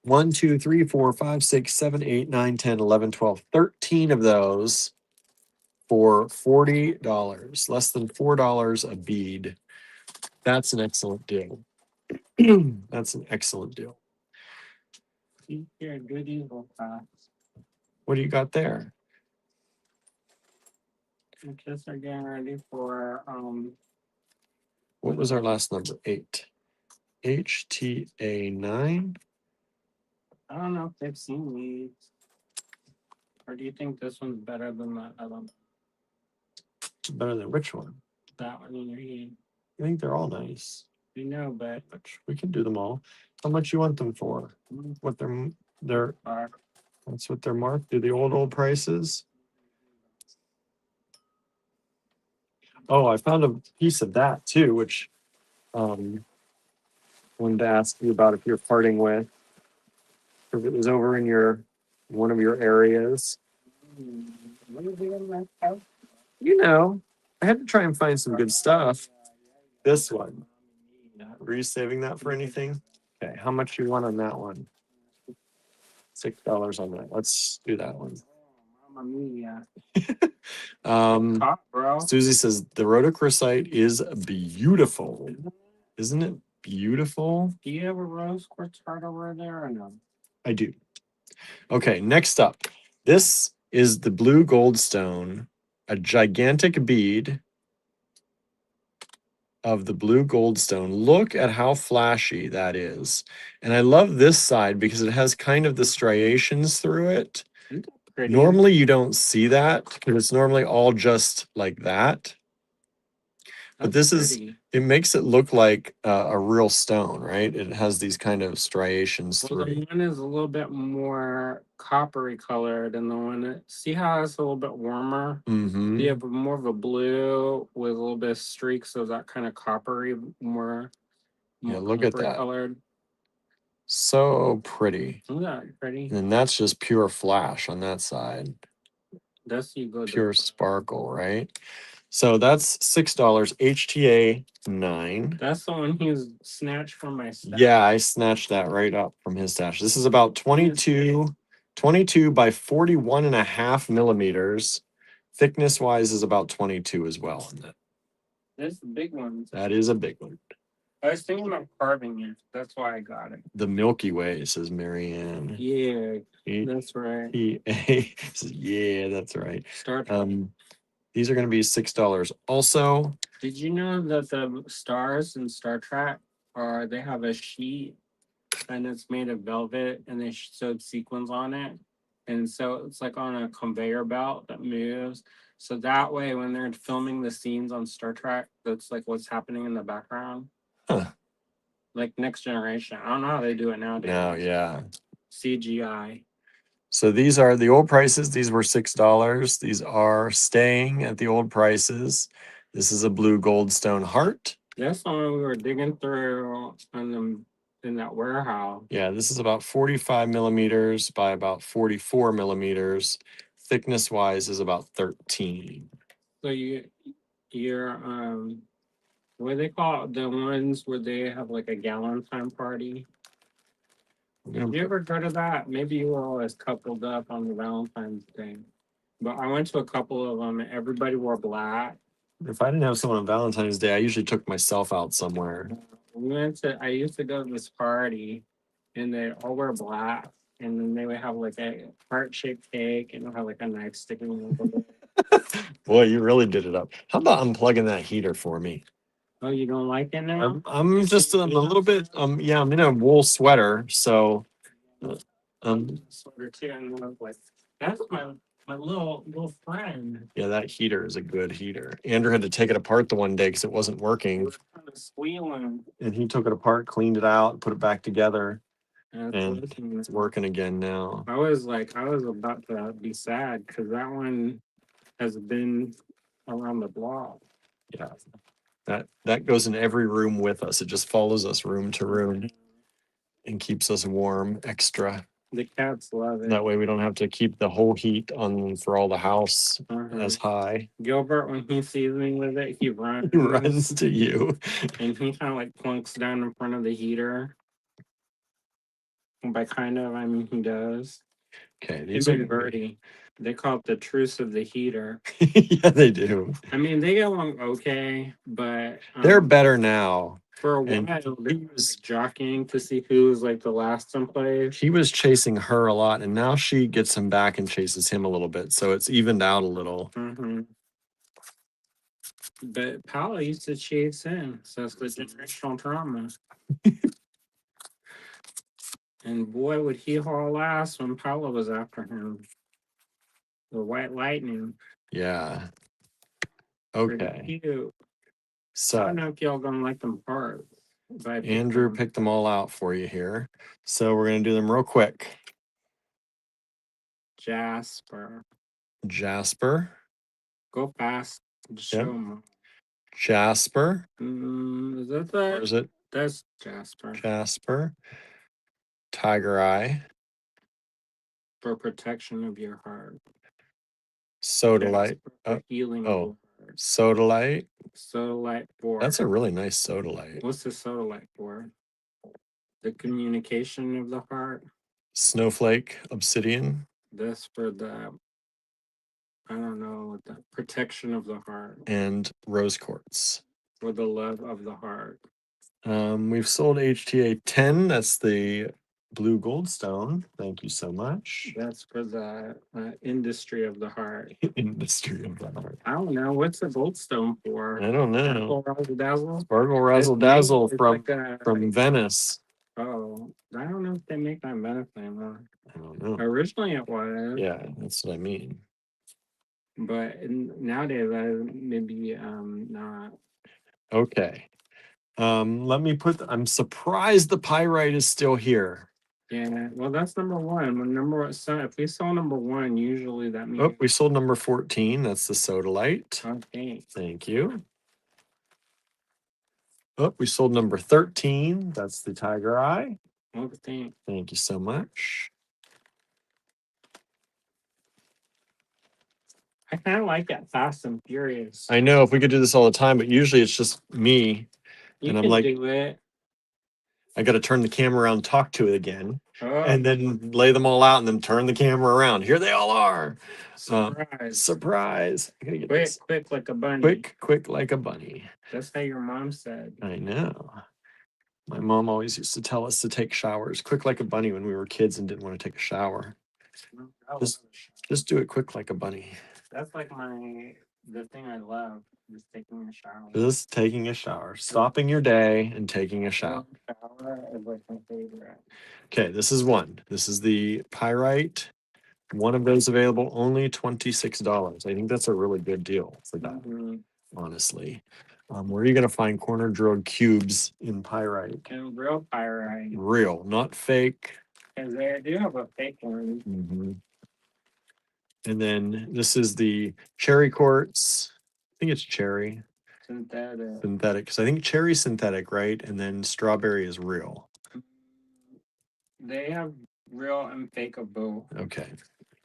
A: 1, 2, 3, 4, 5, 6, 7, 8, 9, 10, 11, 12, 13 of those for $40, less than $4 a bead. That's an excellent deal. That's an excellent deal.
B: Here, good evil class.
A: What do you got there?
B: The kids are getting ready for
A: What was our last number? 8. HTA 9.
B: I don't know if they've seen these. Or do you think this one's better than that other one?
A: Better than which one?
B: That one in your hand.
A: I think they're all nice.
B: You know, but
A: we can do them all. How much you want them for? What they're that's what they're marked. Do the old prices? Oh, I found a piece of that too, which wanted to ask you about if you're parting with. If it was over in one of your areas. You know, I had to try and find some good stuff. This one. Were you saving that for anything? Okay, how much do you want on that one? $6 on that. Let's do that one. Susie says the rhodochrosite is beautiful. Isn't it beautiful?
B: Do you have a rose quartz heart over there or no?
A: I do. Okay, next up. This is the blue goldstone, a gigantic bead of the blue goldstone. Look at how flashy that is. And I love this side because it has kind of the striations through it. Pretty. Normally you don't see that because it's normally all just like that. But this pretty. It makes it look like a real stone, right? It has these kind of striations through.
B: The one is a little bit more coppery colored and the one, see how it's a little bit warmer?
A: Mm-hmm.
B: You have more of a blue with a little bit of streaks of that kind of coppery, more
A: look at that.
B: Colored.
A: So pretty.
B: Isn't that pretty?
A: And that's just pure flash on that side.
B: That's
A: pure sparkle, right? So that's $6. HTA 9.
B: That's the one he snatched from my stash.
A: Yeah, I snatched that right up from his stash. This is about 22 by 41.5 millimeters. Thickness wise is about 22 as well.
B: That's the big one.
A: That is a big one.
B: I was thinking of carving it. That's why I got it.
A: The Milky Way, says Marianne.
B: Yeah, that's right.
A: Says, yeah, that's right.
B: Star Trek.
A: These are going to be $6 also.
B: Did you know that the stars in Star Trek they have a sheet and it's made of velvet and they sewed sequins on it. And so it's like on a conveyor belt that moves. So that way, when they're filming the scenes on Star Trek, that's like what's happening in the background.
A: Huh.
B: Like Next Generation. I don't know how they do it nowadays.
A: No, yeah.
B: CGI.
A: So these are the old prices. These were $6. These are staying at the old prices. This is a blue goldstone heart.
B: That's the one we were digging through in that warehouse.
A: Yeah, this is about 45 millimeters by about 44 millimeters. Thickness wise is about 13.
B: So you're what do they call it? The ones where they have like a Galentine party. Did you ever go to that? Maybe you were always coupled up on the Valentine's Day. But I went to a couple of them and everybody wore black.
A: If I didn't have someone on Valentine's Day, I usually took myself out somewhere.
B: I used to go to this party and they all wear black. And then they would have like a heart-shaped cake and they'll have like a knife sticking over it.
A: Boy, you really did it up. How about unplugging that heater for me?
B: Oh, you don't like it now?
A: I'm just a little bit yeah, I'm in a wool sweater, so
B: sweater too, and I was like, that's my little friend.
A: Yeah, that heater is a good heater. Andrew had to take it apart the one day because it wasn't working.
B: Kind of squealing.
A: And he took it apart, cleaned it out, put it back together.
B: And
A: it's working again now.
B: I was about to be sad because that one has been around the block.
A: Yeah. That goes in every room with us. It just follows us room to room and keeps us warm extra.
B: The cats love it.
A: That way we don't have to keep the whole heat on for all the house as high.
B: Gilbert, when he sees me with it, he runs.
A: He runs to you.
B: And he kind of like plunks down in front of the heater. And by kind of, I mean he does.
A: Okay,
B: these are Birdie. They call it the truce of the heater.
A: Yeah, they do.
B: I mean, they get along okay, but
A: they're better now.
B: For a while, he was jockeying to see who was like the last someplace.
A: He was chasing her a lot, and now she gets him back and chases him a little bit, so it's evened out a little.
B: But Paolo used to chase him, so it's the generational trauma. And boy, would he haul ass when Paolo was after him. The White Lightning.
A: Yeah. Okay.
B: Cute.
A: So
B: I don't know if y'all gonna like them parts.
A: Andrew picked them all out for you here. So we're gonna do them real quick.
B: Jasper.
A: Go
B: fast. Show them.
A: Jasper.
B: Is that that?
A: Or is it?
B: That's Jasper.
A: Tiger Eye.
B: For protection of your heart.
A: Sodalite.
B: Healing.
A: Sodalite.
B: Sodalite for.
A: That's a really nice sodalite.
B: What's the sodalite for? The communication of the heart.
A: Snowflake obsidian.
B: That's for the, I don't know, the protection of the heart.
A: And rose quartz.
B: For the love of the heart.
A: We've sold HTA 10. That's the blue goldstone. Thank you so much.
B: That's for the industry of the heart.
A: Industry of the heart.
B: I don't know. What's the goldstone for?
A: I don't know.
B: Sparkle Razzle Dazzle?
A: Sparkle Razzle Dazzle from Venice.
B: Oh, I don't know if they make that in Venice anymore.
A: I don't know.
B: Originally it was.
A: Yeah, that's what I mean.
B: But nowadays, maybe not.
A: Okay. Let me I'm surprised the pyrite is still here.
B: Yeah, well, that's number one. If we saw number one, usually that means.
A: Oh, we sold number 14. That's the sodalite.
B: Okay.
A: Thank you. Oh, we sold number 13. That's the tiger eye.
B: Okay.
A: Thank you so much.
B: I kind of like that Fast and Furious.
A: I know if we could do this all the time, but usually it's just me.
B: And I'm like, do it.
A: I got to turn the camera around, talk to it again, and then lay them all out and then turn the camera around. Here they all are. Surprise. I gotta get
B: quick like a bunny.
A: Quick like a bunny.
B: That's how your mom said.
A: I know. My mom always used to tell us to take showers quick like a bunny when we were kids and didn't want to take a shower. Just do it quick like a bunny.
B: That's like the thing I love, just taking a shower.
A: Just taking a shower, stopping your day and taking a shower.
B: Shower is like my favorite.
A: Okay, this is one. This is the pyrite. One of those available, only $26. I think that's a really good deal for that, honestly. Where are you going to find corner drilled cubes in pyrite?
B: And real pyrite.
A: Real, not fake.
B: Because they do have a fake one.
A: Mm-hmm. And then this is the cherry quartz. I think it's cherry.
B: Synthetic.
A: Synthetic. Because I think cherry synthetic, right? And then strawberry is real.
B: They have real and fake of both.
A: Okay.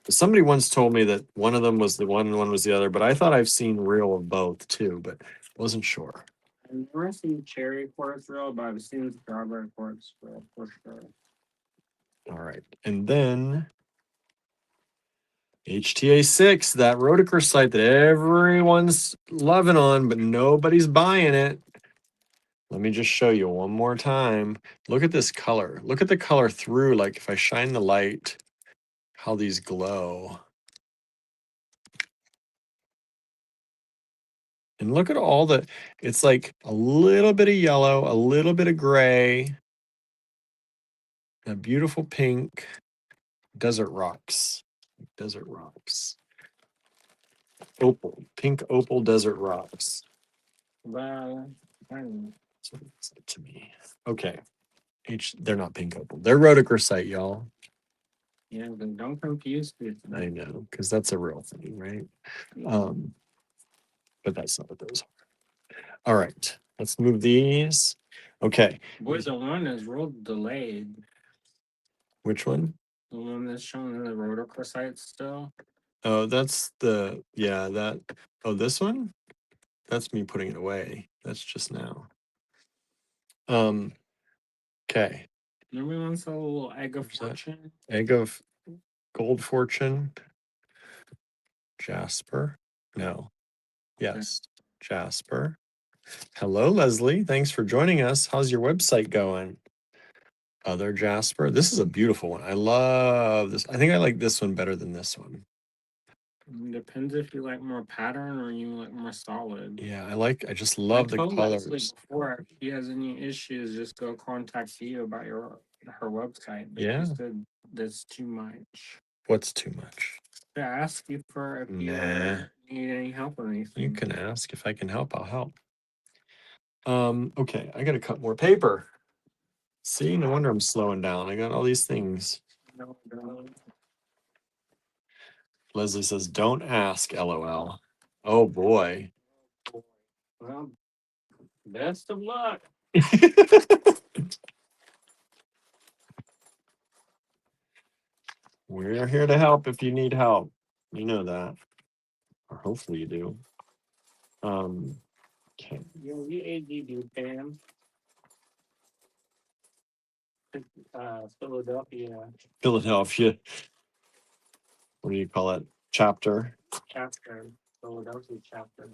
A: Somebody once told me that one of them was the one and one was the other, but I thought I've seen real of both too, but wasn't sure.
B: I've never seen cherry quartz real, but I've seen strawberry quartz real for sure.
A: All right. And then HTA6, that rhodochrosite that everyone's loving on, but nobody's buying it. Let me just show you one more time. Look at this color. Look at the color through, like if I shine the light, how these glow. And look at all the, it's like a little bit of yellow, a little bit of gray, a beautiful pink, desert rocks. Desert rocks. Opal, pink opal desert rocks.
B: Wow.
A: That's what it said to me. Okay. They're not pink opal. They're rhodochrosite, y'all.
B: Yeah, then don't confuse it.
A: I know, because that's a real thing, right? But that's not what those are. All right. Let's move these. Okay.
B: Boy, the one is real delayed.
A: Which one?
B: The one that's showing the rhodochrosite still.
A: Oh, that's oh, this one? That's me putting it away. That's just now. Okay.
B: Nobody wants a little egg of fortune.
A: Egg of gold fortune. Jasper. No. Yes. Jasper. Hello, Leslie. Thanks for joining us. How's your website going? Other Jasper. This is a beautiful one. I love this. I think I like this one better than this one.
B: Depends if you like more pattern or you like more solid.
A: Yeah, I just love the colors.
B: Before, if she has any issues, just go contact you about her website. But
A: Yeah.
B: she said that's too much.
A: What's too much?
B: To ask you for if you need any help or anything.
A: You can ask. If I can help, I'll help. Okay, I gotta cut more paper. See, no wonder I'm slowing down. I got all these things.
B: No.
A: Leslie says, don't ask, LOL. Oh boy.
B: Well, best of luck.
A: We're here to help if you need help. You know that. Or hopefully you do. Okay.
B: You're AGD fan. Philadelphia.
A: Philadelphia. What do you call it? Chapter.
B: Philadelphia chapter.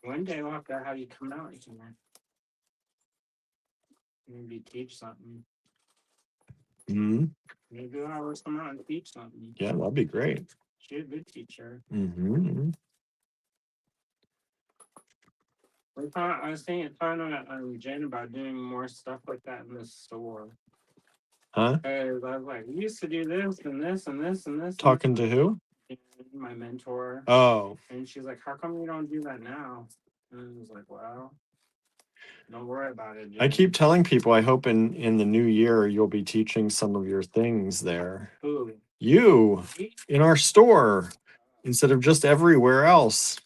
B: One day we'll have to have you come out here. Maybe teach something. Maybe I'll always come out and teach something.
A: Yeah, that'd be great.
B: She's a good teacher. I was talking to Jen about doing more stuff like that in the store.
A: Huh?
B: Because I was like, we used to do this and this and this and this.
A: Talking to who?
B: My mentor.
A: Oh.
B: And she's like, how come you don't do that now? And I was like, well, don't worry about it, Jen.
A: I keep telling people I hope in the new year you'll be teaching some of your things there.
B: Who?
A: You in our store instead of just everywhere else.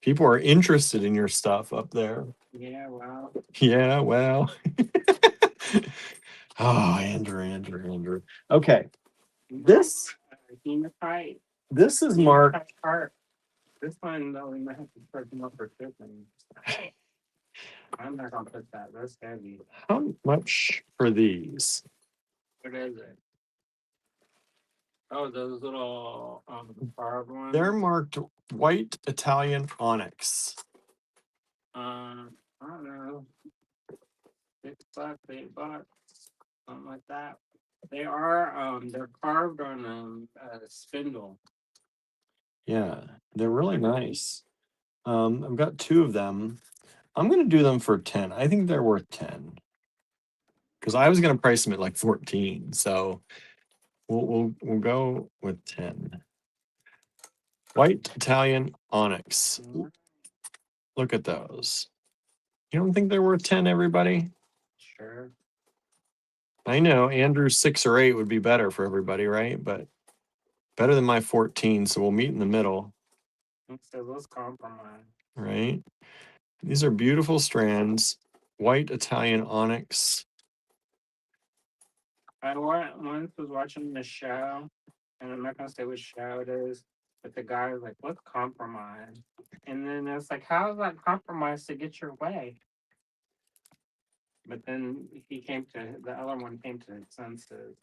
A: People are interested in your stuff up there.
B: Yeah, well.
A: Yeah, well. Oh, Andrew. Okay. This is marked.
B: This one, though, we might have to put them up for shipping. I'm not gonna put that. That's heavy.
A: How much for these?
B: What is it? Oh, those little carved ones.
A: They're marked white Italian onyx.
B: I don't know, $6, $8, something like that. They're carved on a spindle.
A: Yeah, they're really nice. I've got 2 of them. I'm gonna do them for 10. I think they're worth 10. Because I was gonna price them at like 14. So we'll go with 10. White Italian onyx. Look at those. You don't think they're worth 10, everybody?
B: Sure.
A: I know Andrew's 6 or 8 would be better for everybody, right? But better than my 14, so we'll meet in the middle,
B: So let's compromise.
A: right? These are beautiful strands. White Italian onyx.
B: Once was watching the show, and I'm not gonna say which show it is, but the guy was like, "Let's compromise," and then it's like, "How is that compromise to get your way?" But then the other one came to his senses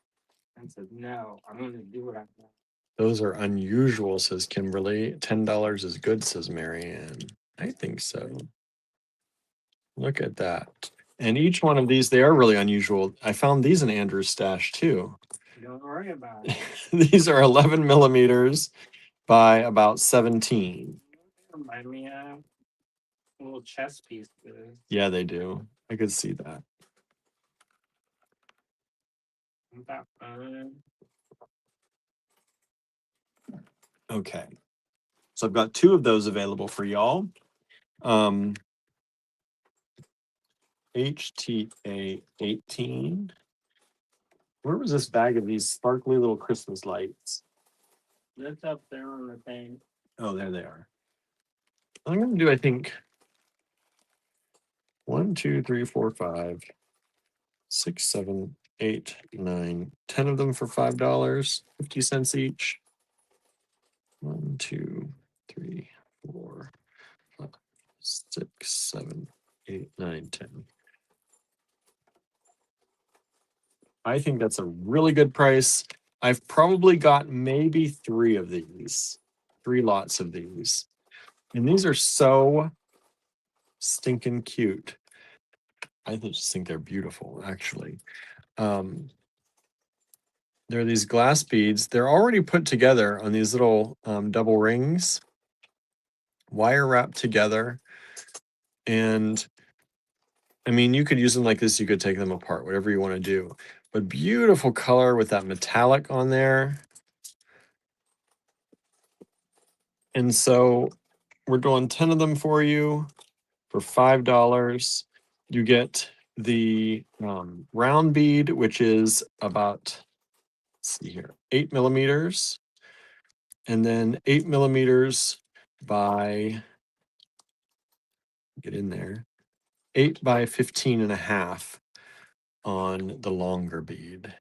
B: and said, "No, I'm going to do what I want."
A: Those are unusual, says Kimberly. $10 is good, says Marianne. I think so. Look at that. And each one of these, they are really unusual. I found these in Andrew's stash too.
B: Don't worry about it.
A: These are 11 millimeters by about 17.
B: Remind me of little chess pieces.
A: Yeah, they do. I could see that.
B: Isn't that fun?
A: Okay. So I've got 2 of those available for y'all. HTA 18. Where was this bag of these sparkly little Christmas lights?
B: That's up there on the thing.
A: Oh, there they are. I'm going to do, I think, 1, 2, 3, 4, 5, 6, 7, 8, 9, 10 of them for $5, 50 cents each. 1, 2, 3, 4, 5, 6, 7, 8, 9, 10. I think that's a really good price. I've probably got maybe 3 of these, 3 lots of these. And these are so stinking cute. I just think they're beautiful, actually. There are these glass beads. They're already put together on these little double rings, wire wrapped together. And I mean, you could use them like this. You could take them apart, whatever you want to do. But beautiful color with that metallic on there. And so we're doing 10 of them for you for $5. You get the round bead, which is about, let's see here, 8 millimeters. And then 8 millimeters by, get in there, 8 by 15 and a half on the longer bead.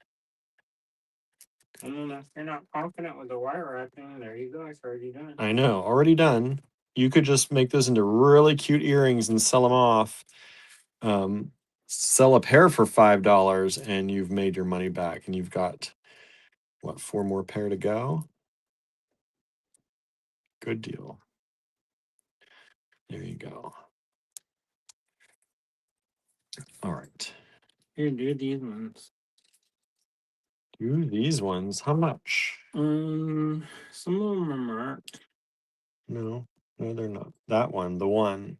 B: If you're not confident with the wire wrapping, there you go. It's already done.
A: I know, already done. You could just make those into really cute earrings and sell them off. Sell a pair for $5 and you've made your money back. And you've got, what, 4 more pair to go? Good deal. There you go. All right.
B: Here, do these ones.
A: Do these ones. How much?
B: Some of them are marked.
A: No, they're not. That one, the one.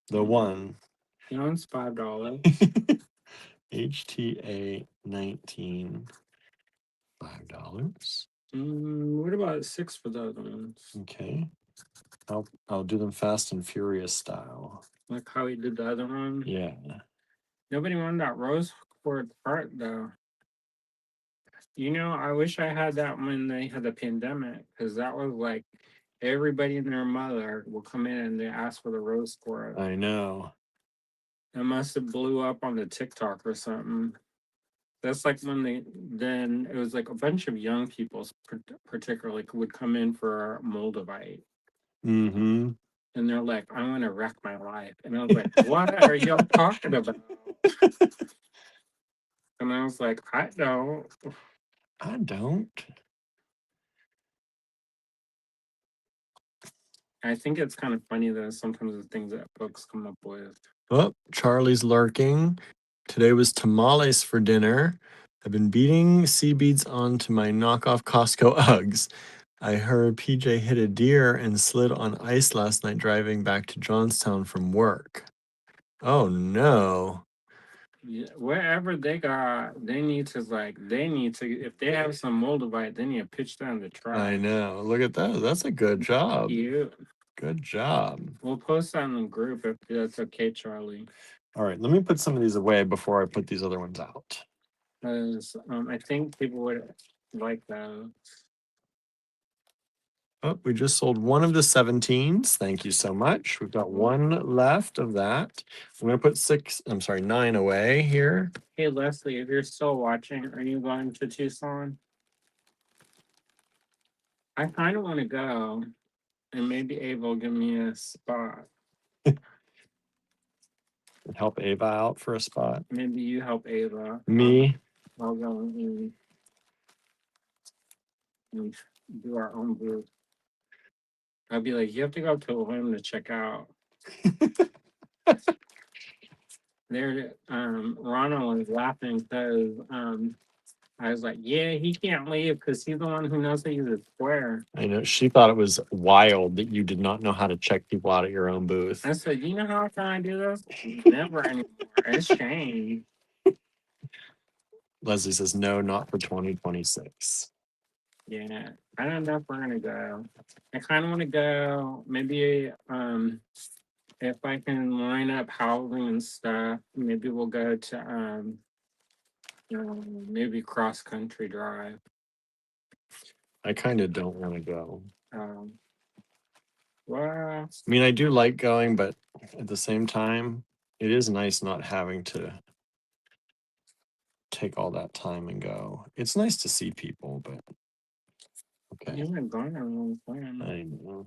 A: The one.
B: That one's $5.
A: HTA 19. $5.
B: What about 6 for the other ones?
A: Okay. I'll do them fast and furious style.
B: Like how we did the other one?
A: Yeah.
B: Nobody wanted that rose quartz part though. I wish I had that when they had the pandemic, because that was like everybody and their mother will come in and they ask for the rose quartz.
A: I know.
B: It must have blew up on the TikTok or something. That's like when then it was like a bunch of young people, particularly, would come in for Moldavite.
A: Mm-hmm.
B: And they're like, "I want to wreck my life," and I was like, "What are y'all talking about?" And I was like, "I don't."
A: I don't.
B: I think it's kind of funny that sometimes the things that folks come up with.
A: Oh, Charlie's lurking. Today was tamales for dinner. I've been beating sea beads onto my knockoff Costco Uggs. I heard PJ hit a deer and slid on ice last night driving back to Johnstown from work. Oh no.
B: Yeah, wherever they got, they need to if they have some moldavite, they need to pitch down the trash.
A: I know. Look at that. That's a good job.
B: Cute.
A: Good job.
B: We'll post that in the group if that's okay, Charlie.
A: All right, let me put some of these away before I put these other ones out.
B: Because I think people would like that.
A: Oh, we just sold one of the 17s. Thank you so much. We've got one left of that. I'm going to put 9 away here.
B: Hey, Leslie, if you're still watching, are you going to Tucson? I kind of want to go, and maybe Ava will give me a spot.
A: Help Ava out for a spot.
B: Maybe you help Ava.
A: Me.
B: I'll go and do our own booth. I'd be like, you have to go to him to check out. There, Ronald was laughing because I was like, yeah, he can't leave because he's the one who knows that he's a square.
A: I know. She thought it was wild that you did not know how to check people out at your own booth.
B: I said, you know how often I do this? Never anymore. It's changed.
A: Leslie says, no, not for 2026.
B: Yeah, I don't know if we're gonna go. I kind of want to go. Maybe if I can line up housing and stuff, maybe we'll go to maybe cross country drive.
A: I kind of don't want to go.
B: Well,
A: I mean, I do like going, but at the same time, it is nice not having to take all that time and go. It's nice to see people, but okay.
B: you haven't gone on one plan.
A: I know.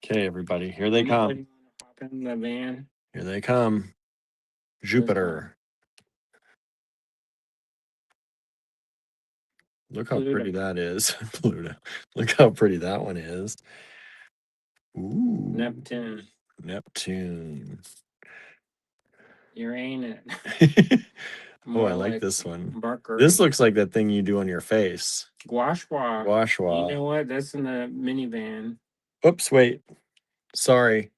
A: Okay, everybody, here they come.
B: Anybody wanna hop in the van?
A: Here they come. Jupiter. Look how
B: Pluto.
A: pretty that is. Pluto. Look how pretty that one is. Ooh.
B: Neptune.
A: Neptune.
B: Uranus.
A: Oh, I like this one.
B: Mercury.
A: This looks like that thing you do on your face.
B: Gua sha.
A: Gua sha.
B: You know what? That's in the minivan.
A: Oops, wait. Sorry.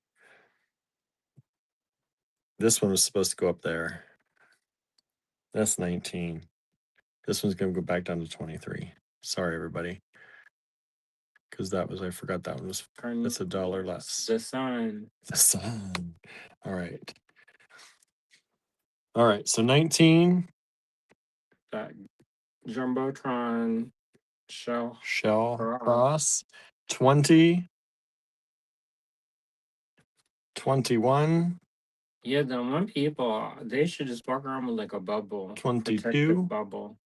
A: This one was supposed to go up there. That's 19. This one's going to go back down to 23. Sorry, everybody. Because I forgot that one was, that's $1 less.
B: The sun.
A: The sun. All right. All right. So 19.
B: That Jumbotron shell
A: Cross. 20. 21.
B: Yeah, the one people, they should just walk around with like a bubble.
A: 22.
B: Bubble.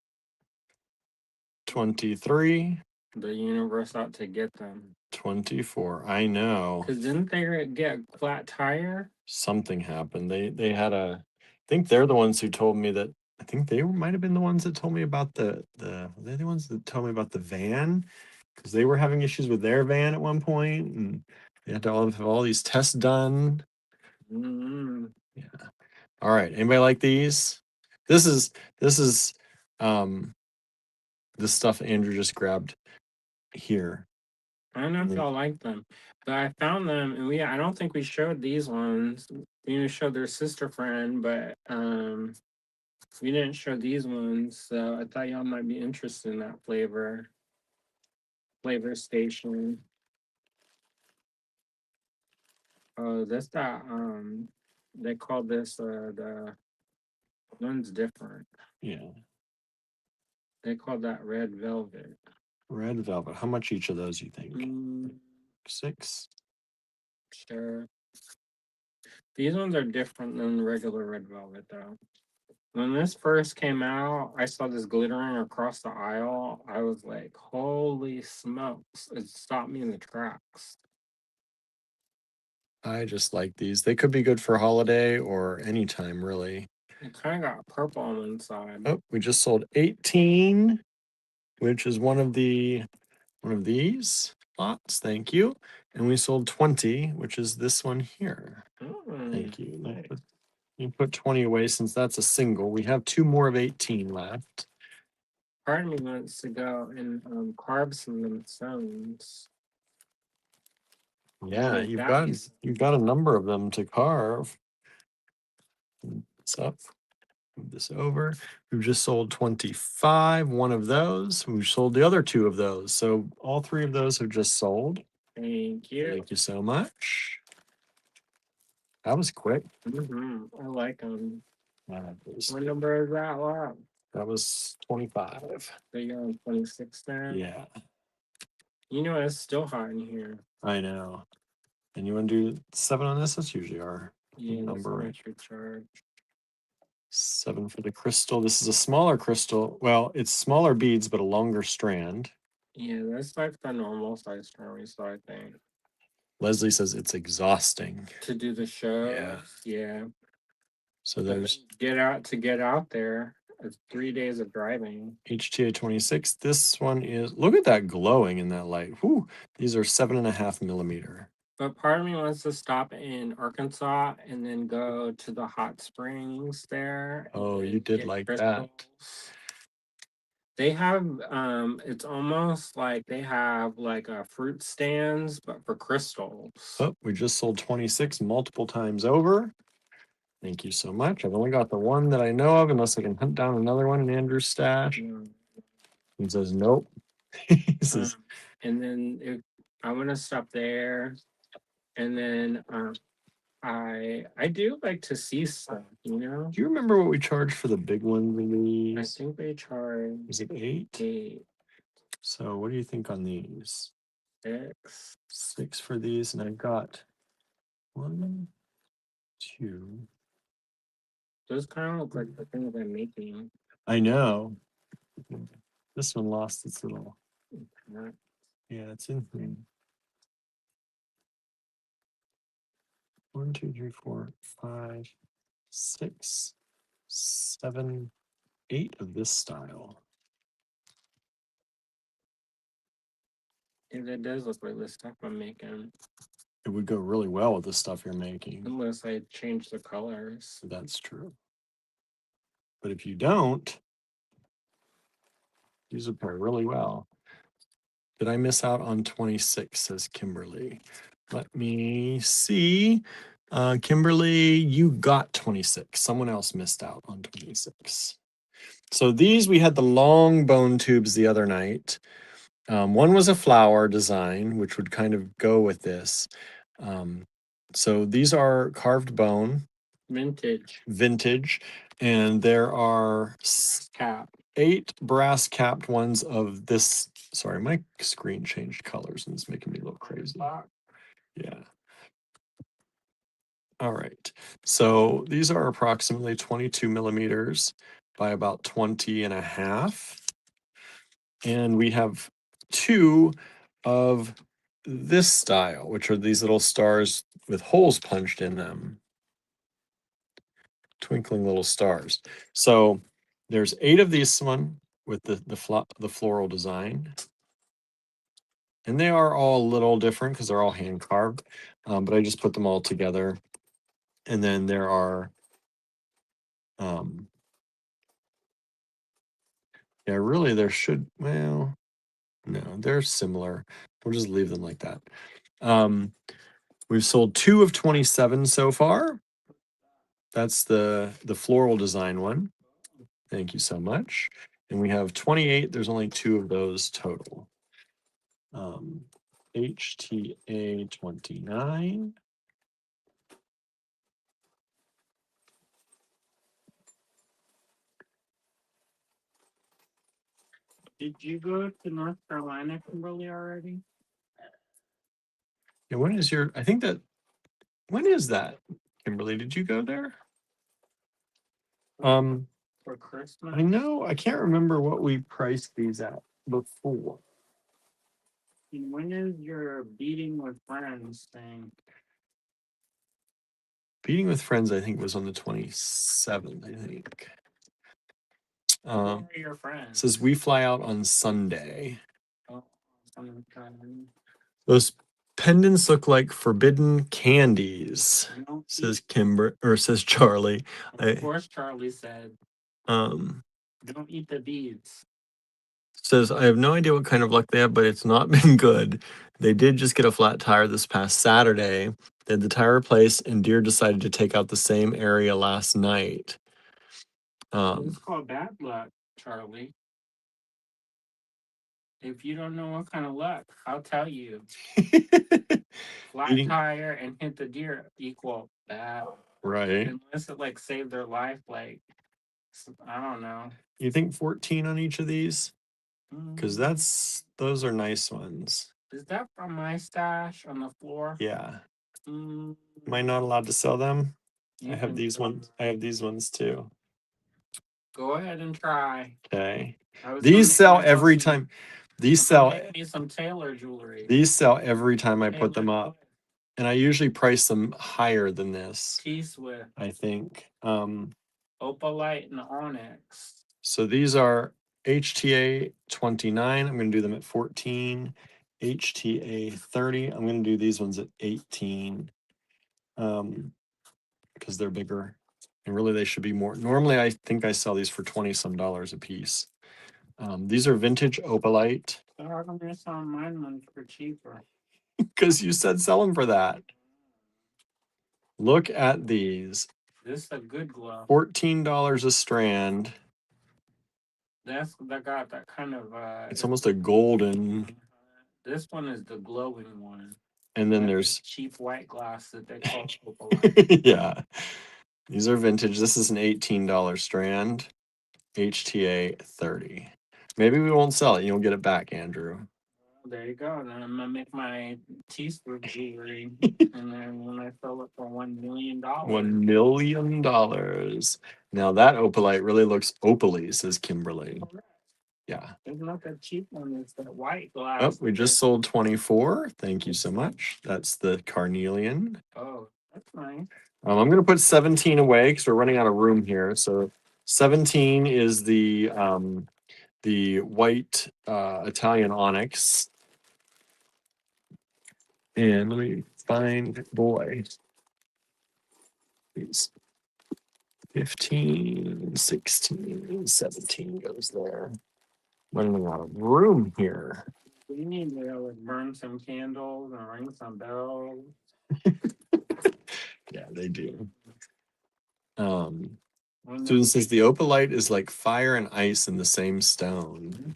A: 23.
B: The universe out to get them.
A: 24. I know.
B: Because didn't they get a flat tire?
A: Something happened. They had I think they're the ones who told me that. I think they might have been the ones that told me about they're the ones that told me about the van, because they were having issues with their van at one point, and they had to have all these tests done.
B: Mm-hmm.
A: Yeah. All right. Anybody like these? This is the stuff Andrew just grabbed here.
B: I don't know if y'all like them, but I found them, and I don't think we showed these ones. We showed their sister friend, but we didn't show these ones. So I thought y'all might be interested in that flavor station. Oh, that's that. They call this the one's different.
A: Yeah.
B: They call that red velvet.
A: Red velvet. How much each of those you think? 6.
B: Sure. These ones are different than regular red velvet, though. When this first came out, I saw this glittering across the aisle. I was like, holy smokes. It stopped me in the tracks.
A: I just like these. They could be good for holiday or anytime, really.
B: It kind of got purple on the inside.
A: Oh, we just sold 18, which is one of these. Lots, thank you. And we sold 20, which is this one here.
B: Mm,
A: Thank you. You put 20 away since that's a single. We have 2 more of 18 left.
B: Part of me wants to go and carve some of them stones.
A: Yeah, you've got a number of them to carve. What's up? Move this over. We've just sold 25, one of those. We've sold the other 2 of those. So all 3 of those have just sold.
B: Thank you.
A: Thank you so much. That was quick.
B: I like them.
A: What
B: number is that? Wow.
A: That was 25.
B: So you're on 26 now?
A: Yeah.
B: You know, it's still hot in here.
A: I know. And you want to do 7 on this? That's usually our number.
B: Charge.
A: 7 for the crystal. This is a smaller crystal. Well, it's smaller beads, but a longer strand.
B: Yeah, that's like the normal size strand we saw, I think.
A: Leslie says it's exhausting
B: to do the show. Yeah. So there's get out there. It's 3 days of driving.
A: HTA 26. This one is, look at that glowing in that light. Whew. These are 7.5 millimeter.
B: But part of me wants to stop in Arkansas and then go to the hot springs there.
A: Oh, you did like that.
B: They have it's almost like they have like fruit stands, but for crystals.
A: Oh, we just sold 26 multiple times over. Thank you so much. I've only got the one that I know of, unless I can hunt down another one in Andrew's stash. He says nope. He says,
B: and then I want to stop there, and then I do like to see stuff, you know.
A: Do you remember what we charged for the big ones in these?
B: I think they charge.
A: Is it 8?
B: 8.
A: So what do you think on these?
B: 6.
A: 6 for these, and I've got 1, 2.
B: Those kind of look like the things I'm making.
A: I know. This one lost its little. Yeah, it's in here. 1, 2, 3, 4, 5, 6, 7, 8 of this style.
B: Yeah, that does look like the stuff I'm making.
A: It would go really well with the stuff you're making.
B: Unless I change the colors.
A: That's true. But if you don't, these would pair really well. Did I miss out on 26, says Kimberly. Let me see. Kimberly, you got 26. Someone else missed out on 26. So these, we had the long bone tubes the other night. One was a flower design, which would kind of go with this. So these are carved bone. Vintage. And there are 8 brass capped ones of this. Sorry, my screen changed colors and it's making me look crazy. Yeah. All right. So these are approximately 22 millimeters by about 20.5. And we have 2 of this style, which are these little stars with holes punched in them. Twinkling little stars. So there's 8 of these one with the floral design. And they are all a little different because they're all hand carved. But I just put them all together. And then there are yeah, really there should, well, no, they're similar. We'll just leave them like that. We've sold 2 of 27 so far. That's the floral design one. Thank you so much. And we have 28. There's only 2 of those total. HTA 29.
B: Did you go to North Carolina, Kimberly, already?
A: Yeah, when is your, I think that, when is that, Kimberly? Did you go there?
B: For Christmas?
A: I know, I can't remember what we priced these at before.
B: And when is your Beating with Friends thing?
A: Beating with Friends, I think, was on the 27th, I think.
B: Who are your friends?
A: Says we fly out on Sunday.
B: Oh,
A: Those pendants look like forbidden candies,
B: Don't
A: says
B: eat.
A: Kimber, or says Charlie.
B: Of course, Charlie said,
A: Um,
B: don't eat the beads.
A: says, I have no idea what kind of luck they have, but it's not been good. They did just get a flat tire this past Saturday. They had the tire replaced, and deer decided to take out the same area last night.
B: It's called bad luck, Charlie. If you don't know what kind of luck, I'll tell you. Flat
A: Eating,
B: tire and hit the deer equal bad.
A: right?
B: Unless it like saved their life, like I don't know.
A: You think 14 on each of these? Because
B: Mm,
A: those are nice ones.
B: is that from my stash on the floor?
A: Yeah.
B: Mm,
A: Am I not allowed to sell them? I
B: you
A: have
B: can
A: these ones. I have these ones too.
B: go ahead and try.
A: Okay.
B: I was gonna
A: These
B: make
A: sell
B: myself
A: every
B: some.
A: time. These
B: I'm gonna
A: sell
B: make me some tailor jewelry.
A: these sell every time I put them
B: Taylor
A: up. And I usually price them higher than this,
B: T Swift,
A: I think.
B: Opalite, and Onyx.
A: So these are HTA 29. I'm going to do them at 14. HTA 30. I'm going to do these ones at 18. Because they're bigger. And really they should be more. Normally I think I sell these for 20 some dollars a piece. These are vintage opalite.
B: So how come you're selling mine ones for cheaper?
A: Because you said sell them for that. Look at these.
B: This is a good glow.
A: $14 a strand.
B: That got that kind of
A: It's almost a golden.
B: This one is the glowing one.
A: And then
B: That's
A: there's
B: cheap white glass that they call opalite.
A: yeah. These are vintage. This is an $18 strand. HTA 30. Maybe we won't sell it. You'll get it back, Andrew.
B: There you go. Then I'm gonna make my teaspoon jewelry, and then when I sell it for $1 million.
A: $1 million. Now that opalite really looks opaly, says Kimberly. Yeah.
B: It's not that cheap one. It's that white
A: Oh,
B: glass.
A: we just sold 24. Thank you so much. That's the carnelian.
B: Oh, that's nice.
A: I'm going to put 17 away because we're running out of room here. So 17 is the white Italian onyx. And let me find, boy, these 15, 16, 17 goes there. Running out of room here.
B: We need to like burn some candles and ring some bells.
A: Yeah, they do. Susan says the opalite is like fire and ice in the same stone.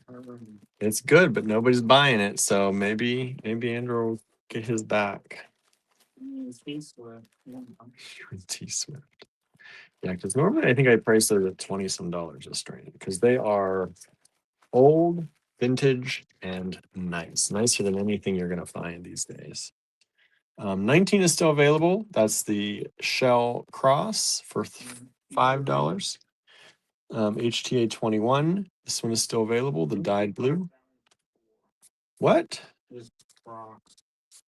A: It's good, but nobody's buying it, so maybe Andrew will get his back.
B: T-Swift.
A: T-Swift. Yeah, because normally I think I price those at 20 some dollars a strand because they are old, vintage, and nice. Nicer than anything you're gonna find these days. 19 is still available. That's the Shell Cross for $5. HTA 21. This one is still available. The dyed blue. What?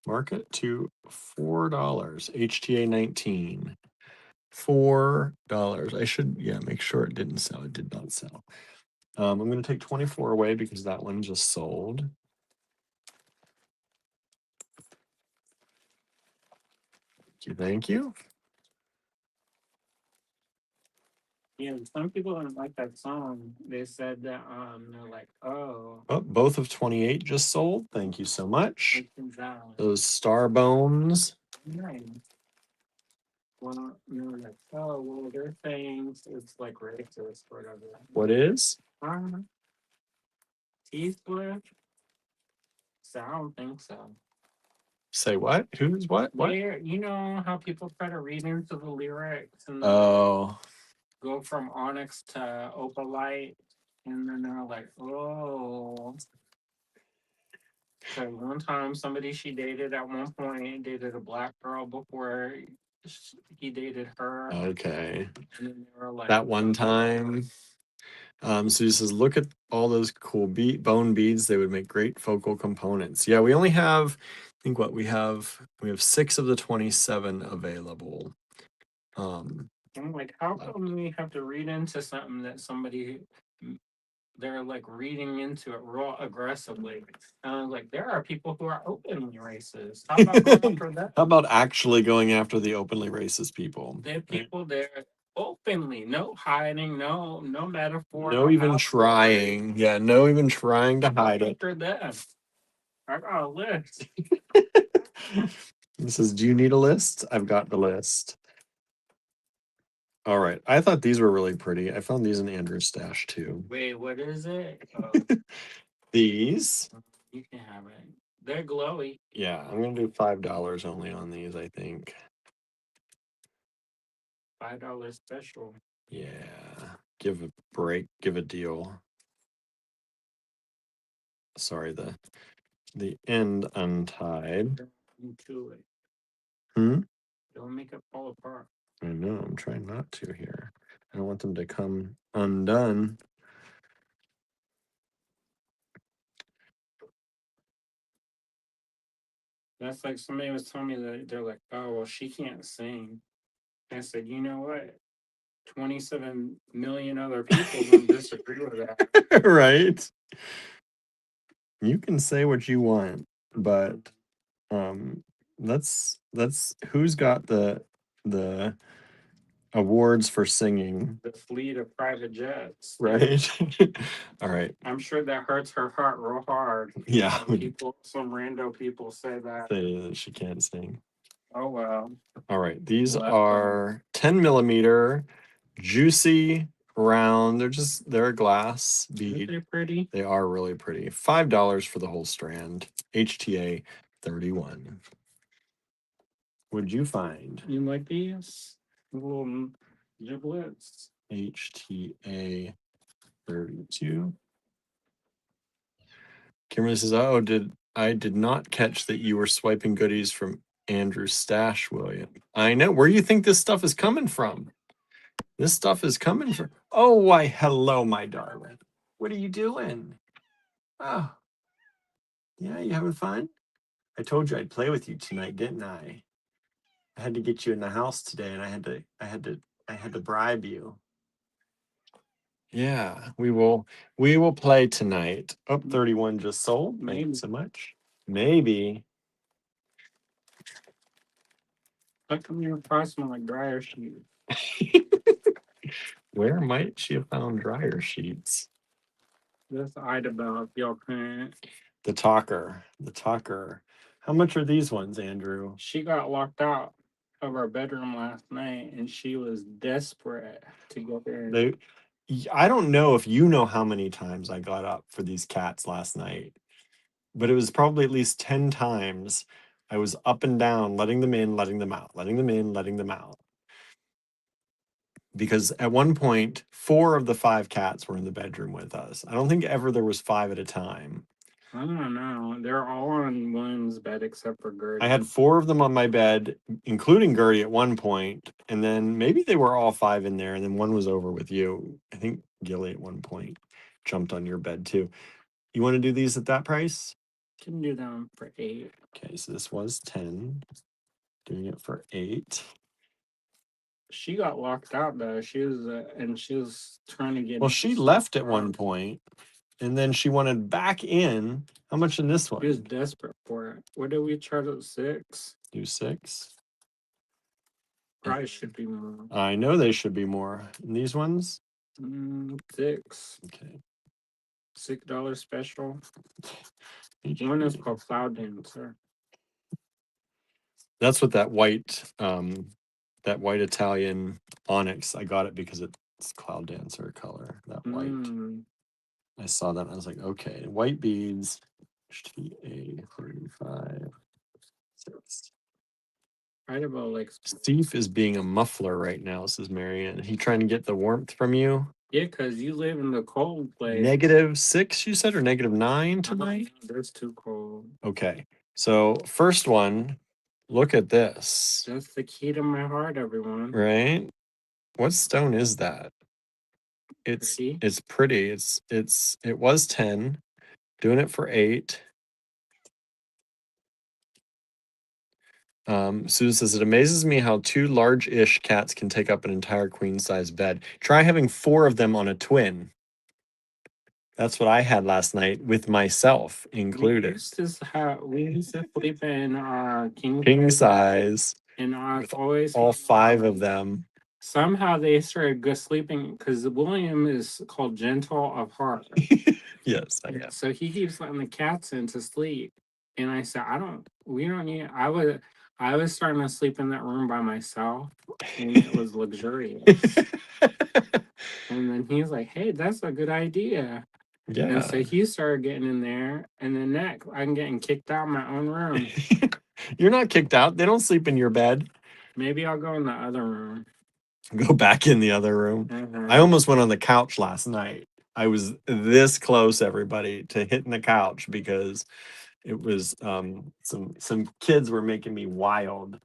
A: Mark it to $4. HTA 19. $4. I should, yeah, make sure it didn't sell. It did not sell. I'm going to take 24 away because that one just sold. Thank you. Thank you.
B: Yeah, some people don't like that song. They said that they're like, oh,
A: Both of 28 just sold. Thank you so much.
B: it comes out.
A: Those star bones.
B: Nice. Well, they're like, oh, well, they're saying it's like racist or whatever.
A: What is?
B: T-Swift? So I don't think so.
A: Say what? Who's what? What?
B: You know how people try to read into the lyrics and
A: Oh,
B: go from onyx to opalite, and then they're like, oh. So one time, somebody she dated at one point dated a black girl before he dated her.
A: okay.
B: And then they were like,
A: That one time. So he says, look at all those cool bone beads. They would make great focal components. Yeah, we only have, I think what we have 6 of the 27 available.
B: I'm like, how come we have to read into something that somebody they're like reading into it real aggressively. And I was like, there are people who are openly racist. How about going after that?
A: How about actually going after the openly racist people?
B: There are people there openly, no hiding, no metaphor,
A: No even trying. Yeah, no even trying to hide it.
B: After that, I got a list.
A: He says, "Do you need a list? I've got the list." All right. I thought these were really pretty. I found these in Andrew's stash too.
B: Wait, what is it?
A: These.
B: You can have it. They're glowy.
A: Yeah, I'm gonna do $5 only on these, I think.
B: $5 special.
A: Yeah. Give a break, give a deal. Sorry, the end untied.
B: Into it.
A: Hmm?
B: Don't make it fall apart.
A: I know, I'm trying not to here. I don't want them to come undone.
B: That's like somebody was telling me that they're like, oh, well, she can't sing. And I said, you know what? 27 million other people don't disagree with that.
A: Right? You can say what you want, but let's who's got the awards for singing?
B: The fleet of private jets.
A: Right. All right.
B: I'm sure that hurts her heart real hard.
A: Yeah.
B: Some rando people say that.
A: Say that she can't sing.
B: Oh well.
A: All right. These are 10 millimeter, juicy, round. They're a glass bead.
B: They're pretty.
A: They are really pretty. $5 for the whole strand. HTA 31. What'd you find?
B: You like these little giblets?
A: HTA 32. Kimberly says, "Oh, I did not catch that you were swiping goodies from Andrew's stash, William. I know. Where do you think this stuff is coming from? This stuff is coming from. Oh, why, hello, my darling. What are you doing? Oh, yeah, you having fun? I told you I'd play with you tonight, didn't I? I had to get you in the house today, and I had to bribe you. Yeah, we will play tonight. Up 31 just sold. Thank you so much. Maybe.
B: How come your car smell like dryer sheets?
A: Where might she have found dryer sheets?
B: This Idabel, if y'all couldn't.
A: The talker. The talker. How much are these ones, Andrew?
B: She got locked out of our bedroom last night and she was desperate to get there.
A: I don't know if you know how many times I got up for these cats last night, but it was probably at least 10 times. I was up and down, letting them in, letting them out, letting them in, letting them out. Because at one point, 4 of the 5 cats were in the bedroom with us. I don't think ever there was 5 at a time.
B: I don't know. They're all on William's bed except for Gertie.
A: I had 4 of them on my bed, including Gertie at one point, and then maybe they were all 5 in there, and then one was over with you. I think Gilly at one point jumped on your bed too. You want to do these at that price?
B: Can do them for 8.
A: Okay, so this was 10. Doing it for 8.
B: She got locked out though. She was trying to get.
A: Well, she left at one point, and then she wanted back in. How much in this one?
B: She was desperate for it. What did we charge at 6?
A: Do 6.
B: Price should be more.
A: I know they should be more. And these ones?
B: 6.
A: Okay.
B: $6 special. One is called Cloud Dancer.
A: That's what that white Italian onyx. I got it because it's Cloud Dancer color. That white. I saw that and I was like, okay, white beads. HTA 35. 6.
B: Right about like
A: Steve is being a muffler right now, says Marianne. He trying to get the warmth from you?
B: Yeah, because you live in the cold place.
A: -6, you said, or -9 tonight?
B: That's too cold.
A: Okay. So first one, look at this.
B: That's the key to my heart, everyone.
A: Right? What stone is that? It's pretty. It was 10. Doing it for 8. Susan says, it amazes me how 2 large-ish cats can take up an entire queen-size bed. Try having 4 of them on a twin. That's what I had last night with myself
B: We
A: included.
B: used to sleep in
A: King size.
B: and I've always
A: All 5 of them.
B: somehow they started good sleeping because William is called gentle of heart.
A: Yes, I am.
B: So he keeps letting the cats in to sleep. And I said, we don't need, I was starting to sleep in that room by myself and it was luxurious. And then he's like, hey, that's a good idea.
A: Yeah.
B: And so he started getting in there. And then next, I'm getting kicked out of my own room.
A: You're not kicked out. They don't sleep in your bed.
B: Maybe I'll go in the other room.
A: Go back in the other room. I almost went on the couch last night. I was this close, everybody, to hitting the couch because it was some kids were making me wild.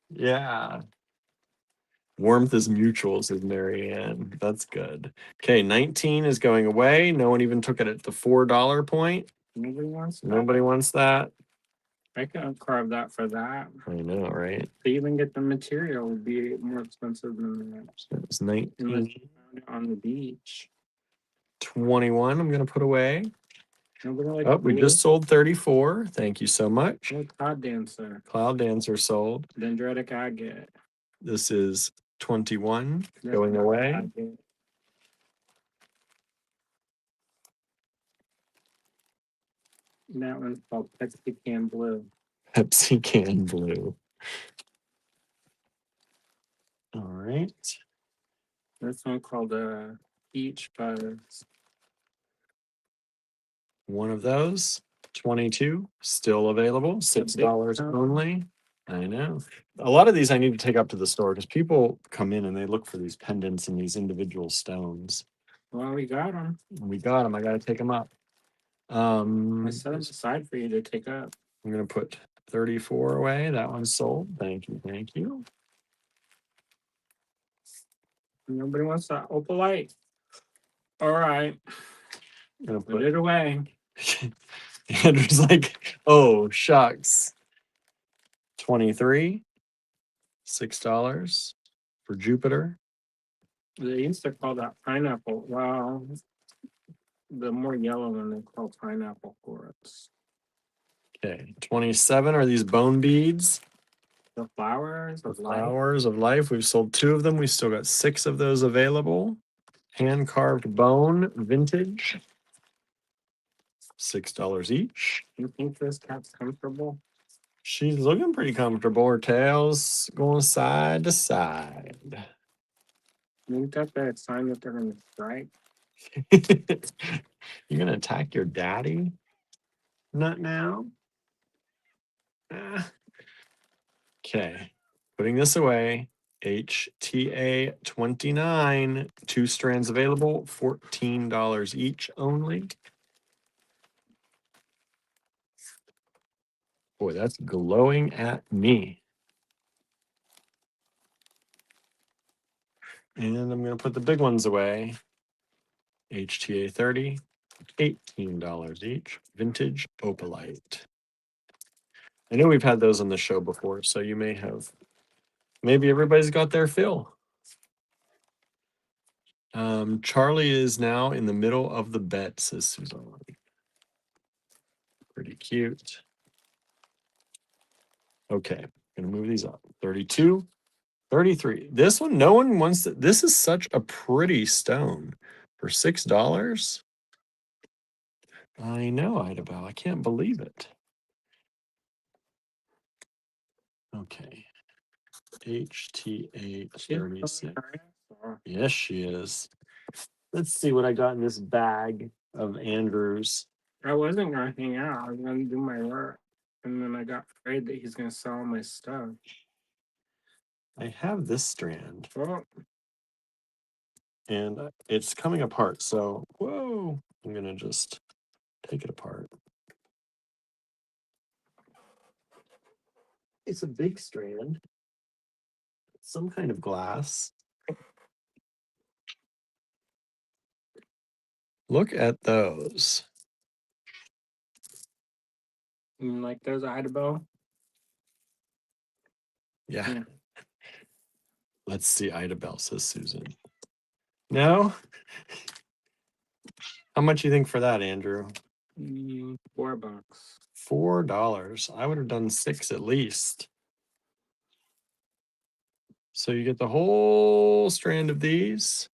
A: Yeah. Warmth is mutual, says Marianne. That's good. Okay, 19 is going away. No one even took it at the $4 point.
B: Nobody wants that.
A: Nobody wants that.
B: I can carve that for that.
A: I know, right?
B: To even get the material would be more expensive than that.
A: So it's 19.
B: Unless you found it on the beach.
A: 21, I'm going to put away.
B: Like
A: oh, we just sold 34. Thank you so much.
B: Cloud Dancer.
A: Cloud Dancer sold.
B: Dendritic Agate.
A: This is 21 going away.
B: Agate. That one's called Pepsi Can Blue.
A: Pepsi Can Blue. All right.
B: This one called Peach Buzz.
A: One of those, 22, still available, $6 only. I know. A lot of these I need to take up to the store because people come in and they look for these pendants and these individual stones.
B: Well, we got them.
A: We got them. I got to take them up.
B: I set them aside for you to take up.
A: I'm going to put 34 away. That one's sold. Thank you. Thank you.
B: Nobody wants that opalite. All right.
A: I'm going to
B: put it away.
A: Andrew's like, oh, shucks. 23, $6 for Jupiter.
B: They used to call that pineapple. Wow. The more yellow one they call pineapple quartz.
A: Okay, 27 are these bone beads.
B: The flowers of life.
A: Flowers of life. We've sold 2 of them. We still got 6 of those available. Hand carved bone, vintage. $6 each.
B: You think this cat's comfortable?
A: She's looking pretty comfortable. Her tail's going side to side.
B: You got that sign that they're going to strike?
A: You're going to attack your daddy? Not now. Okay, putting this away. HTA 29, 2 strands available, $14 each only. Boy, that's glowing at me. And I'm going to put the big ones away. HTA 30, $18 each. Vintage opalite. I know we've had those on the show before, so you may have. Maybe everybody's got their fill. Charlie is now in the middle of the bet, says Susan. Pretty cute. Okay, gonna move these up. 32, 33. This one, no one wants to. This is such a pretty stone for $6. I know, Idabel. I can't believe it. Okay. HTA 36. Yes, she is. Let's see what I got in this bag of Andrews.
B: I wasn't going to hang out. I was going to do my work. And then I got afraid that he's going to sell my stuff.
A: I have this strand.
B: Oh.
A: And it's coming apart. So, whoa, I'm going to just take it apart. It's a big strand. Some kind of glass. Look at those.
B: You like those, Idabel?
A: Yeah. Let's see, Idabel, says Susan. No? How much you think for that, Andrew?
B: $4.
A: $4. I would have done 6 at least. So you get the whole strand of these.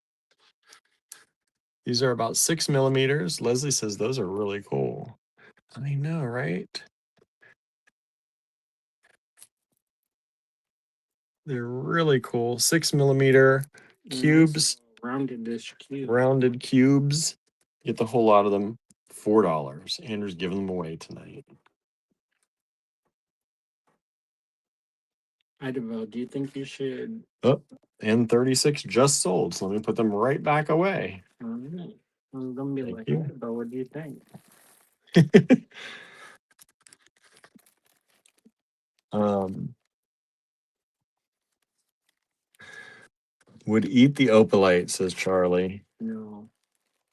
A: These are about 6 millimeters. Leslie says those are really cool. I know, right? They're really cool. 6 millimeter cubes.
B: Rounded-ish cube.
A: Rounded cubes. Get the whole lot of them. $4. Andrew's giving them away tonight.
B: Idabel, do you think you should?
A: Oh, and 36 just sold. So let me put them right back away.
B: All right. I'm gonna be
A: Thank
B: like,
A: you.
B: Idabel, what do you think?
A: Would eat the opalite, says Charlie.
B: No.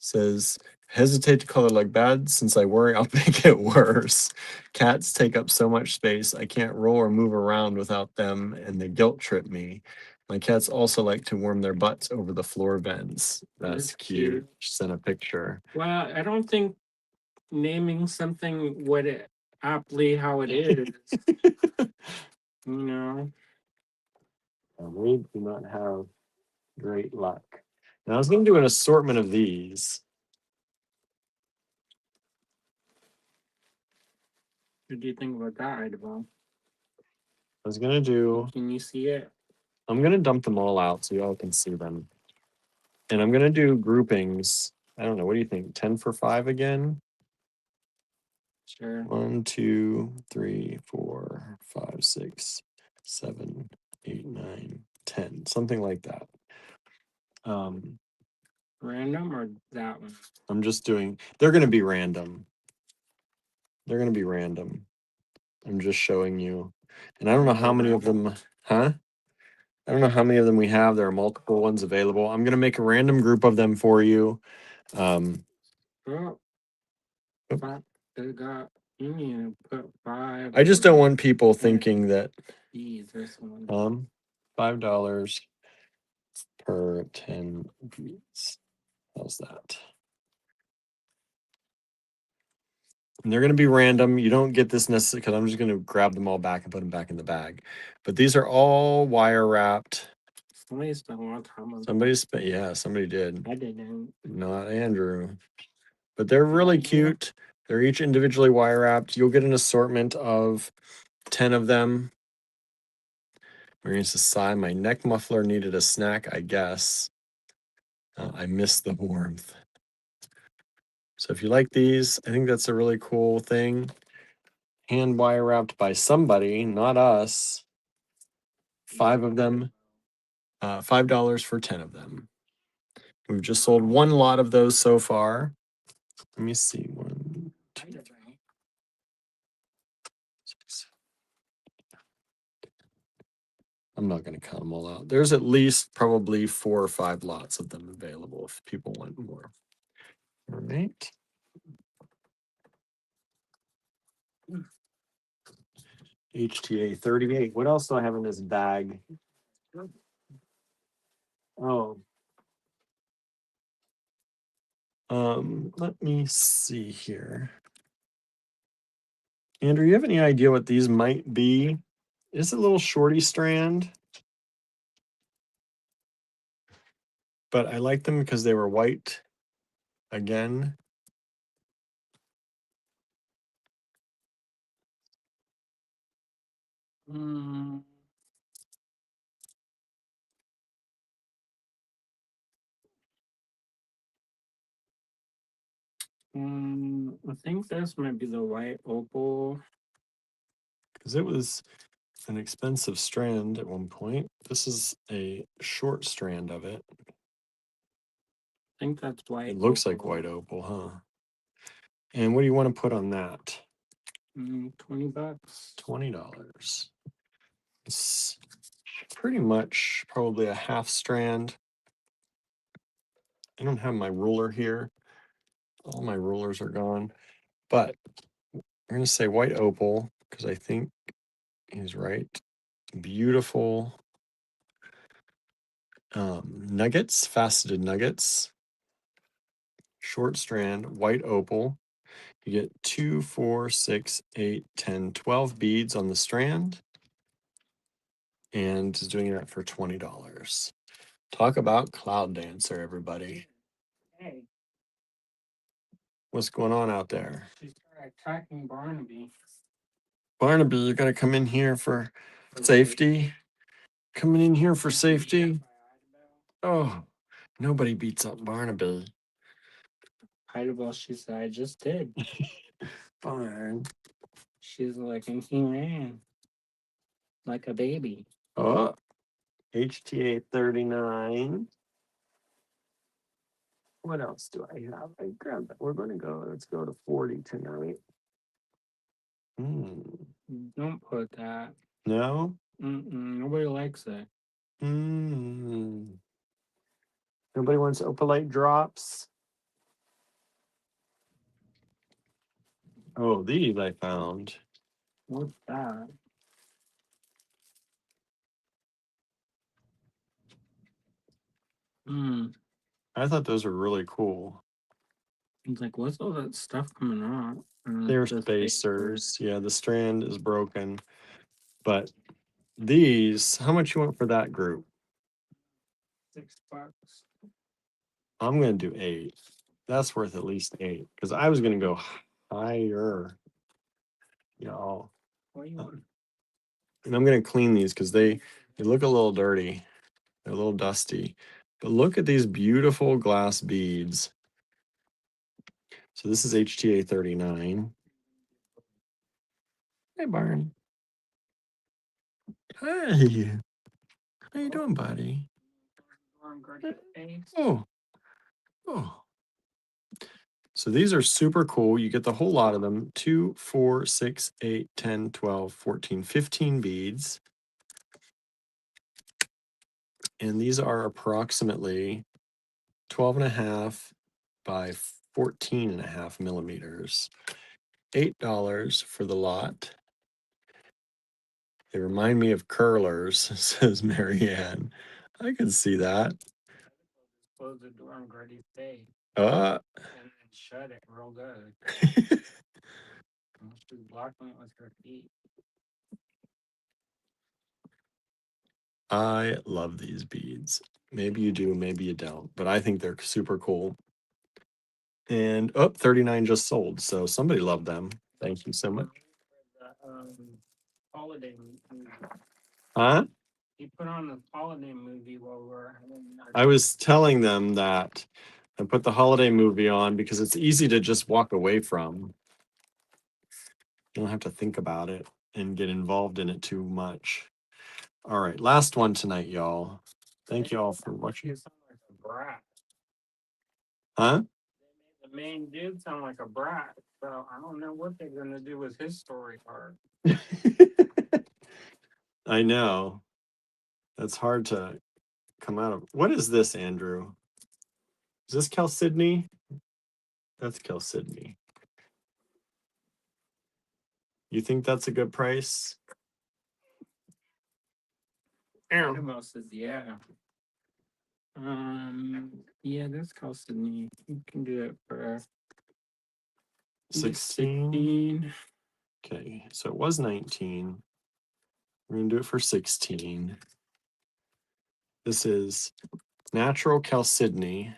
A: Says, hesitate to color like bad since I worry I'll make it worse. Cats take up so much space. I can't roll or move around without them, and they guilt trip me. My cats also like to warm their butts over the floor vents. That's cute. She sent a picture.
B: Well, I don't think naming something what it aptly how it is. You know.
A: We do not have great luck. Now I was going to do an assortment of these.
B: What do you think about that, Idabel?
A: I was going to do.
B: Can you see it?
A: I'm going to dump them all out so y'all can see them. And I'm going to do groupings. I don't know. What do you think? 10 for 5 again?
B: Sure.
A: 1, 2, 3, 4, 5, 6, 7, 8, 9, 10. Something like that.
B: Random or that one?
A: I'm just doing. They're going to be random. They're going to be random. I'm just showing you. And I don't know how many of them. Huh? I don't know how many of them we have. There are multiple ones available. I'm going to make a random group of them for you.
B: Oh, they got, you need to put 5.
A: I just don't want people thinking that $5 per 10 beads. How's that? And they're going to be random. You don't get this necessarily because I'm just going to grab them all back and put them back in the bag. But these are all wire wrapped.
B: Somebody spent a lot of time on
A: Somebody spent, yeah, somebody did.
B: I didn't.
A: Not Andrew. But they're really cute. They're each individually wire wrapped. You'll get an assortment of 10 of them. Marion says, sigh, my neck muffler needed a snack, I guess. I miss the warmth. So if you like these, I think that's a really cool thing. Hand wire wrapped by somebody, not us. 5 of them. $5 for 10 of them. We've just sold one lot of those so far. Let me see. 1, 2, 3, 6. I'm not going to count them all out. There's at least probably 4 or 5 lots of them available if people want more. All right. HTA 38. What else do I have in this bag? Oh. Let me see here. Andrew, you have any idea what these might be? It's a little shorty strand. But I like them because they were white again.
B: I think this might be the white opal.
A: Because it was an expensive strand at one point. This is a short strand of it.
B: I think that's white.
A: It looks like white opal, huh? And what do you want to put on that?
B: $20.
A: $20. It's pretty much probably a half strand. I don't have my ruler here. All my rulers are gone. But we're going to say white opal because I think he's right. Beautiful nuggets, faceted nuggets. short strand, white opal. You get 2, 4, 6, 8, 10, 12 beads on the strand. And is doing that for $20. Talk about Cloud Dancer, everybody.
B: Hey,
A: What's going on out there?
B: she started attacking Barnaby.
A: Barnaby, you're gonna come in here for safety? Coming in here for safety? Oh, nobody beats up Barnaby.
B: Idabel, she said, I just did.
A: Fine.
B: She's like, and he ran like a baby.
A: Oh, HTA 39. What else do I have? I grabbed that. We're gonna go. Let's go to 40 tonight.
B: Don't put that.
A: No.
B: Nobody likes it.
A: Nobody wants opalite drops. Oh, these I found.
B: What's that?
A: I thought those were really cool.
B: It's like, what's all that stuff coming out?
A: They're spacers. Yeah, the strand is broken. But these, how much you want for that group?
B: $6.
A: I'm gonna do 8. That's worth at least 8 because I was gonna go higher. Y'all. And I'm gonna clean these because they look a little dirty. They're a little dusty. But look at these beautiful glass beads. So this is HTA 39. Hey, Barn. Hey. How you doing, buddy? Oh. Oh. So these are super cool. You get the whole lot of them. 2, 4, 6, 8, 10, 12, 14, 15 beads. And these are approximately 12.5 by 14.5 millimeters. $8 for the lot. They remind me of curlers, says Marianne. I can see that.
B: Close the door and Gertie stay.
A: And
B: then shut it real good. She's blocking it with her feet.
A: I love these beads. Maybe you do, maybe you don't, but I think they're super cool. And 39 just sold, so somebody loved them. Thank you so much.
B: Holiday movie.
A: Huh?
B: He put on the holiday movie while we're.
A: I was telling them that I put the holiday movie on because it's easy to just walk away from. You don't have to think about it and get involved in it too much. All right, last one tonight, y'all. Thank you all for watching. Huh?
B: The main dude sound like a brat, so I don't know what they're gonna do with his story arc.
A: I know. That's hard to come out of. What is this, Andrew? Is this Chalcedony? That's Chalcedony. You think that's a good price?
B: Animal says yeah. Yeah, that's Chalcedony. You can do it for
A: 16. Okay, so it was 19. We're gonna do it for 16. This is natural chalcedony,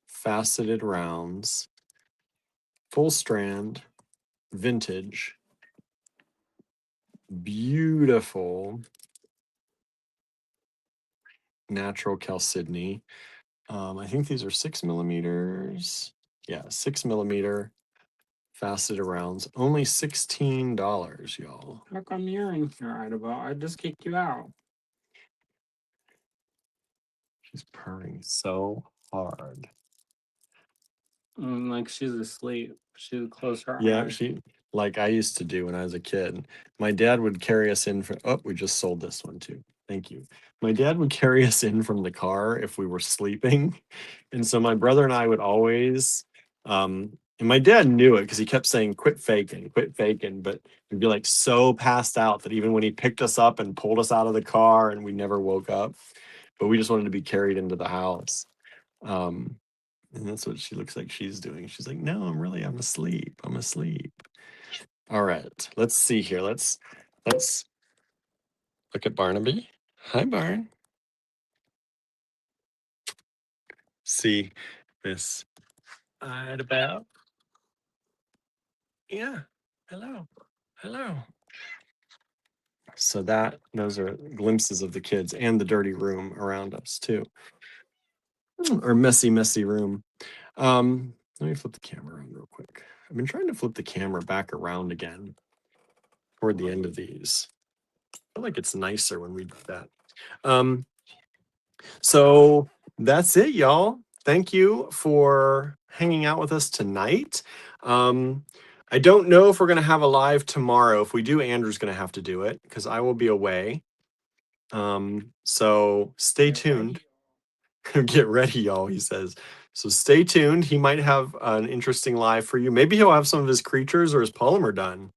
A: faceted rounds, full strand, vintage, beautiful natural chalcedony. I think these are 6 millimeters. Yeah, 6 millimeter faceted rounds. Only $16, y'all.
B: How come you're in here, Idabel? I just kicked you out.
A: She's purring so hard.
B: Like she's asleep. She would close her eyes.
A: Yeah, she like I used to do when I was a kid. My dad would carry us in for we just sold this one too. Thank you. My dad would carry us in from the car if we were sleeping. And so my brother and I would always and my dad knew it because he kept saying, quit faking, quit faking. But we'd be like so passed out that even when he picked us up and pulled us out of the car and we never woke up, but we just wanted to be carried into the house. And that's what she looks like she's doing. She's like, no, I'm asleep. I'm asleep. All right, let's see here. Let's look at Barnaby. Hi, Barn. See Miss Idabelle. Yeah. Hello. Hello. So those are glimpses of the kids and the dirty room around us too. Or messy room. Let me flip the camera around real quick. I've been trying to flip the camera back around again toward the end of these. I feel like it's nicer when we do that. So that's it, y'all. Thank you for hanging out with us tonight. I don't know if we're going to have a live tomorrow. If we do, Andrew's going to have to do it because I will be away. So stay tuned. Get ready, y'all, he says. So stay tuned. He might have an interesting live for you. Maybe he'll have some of his creatures or his polymer done.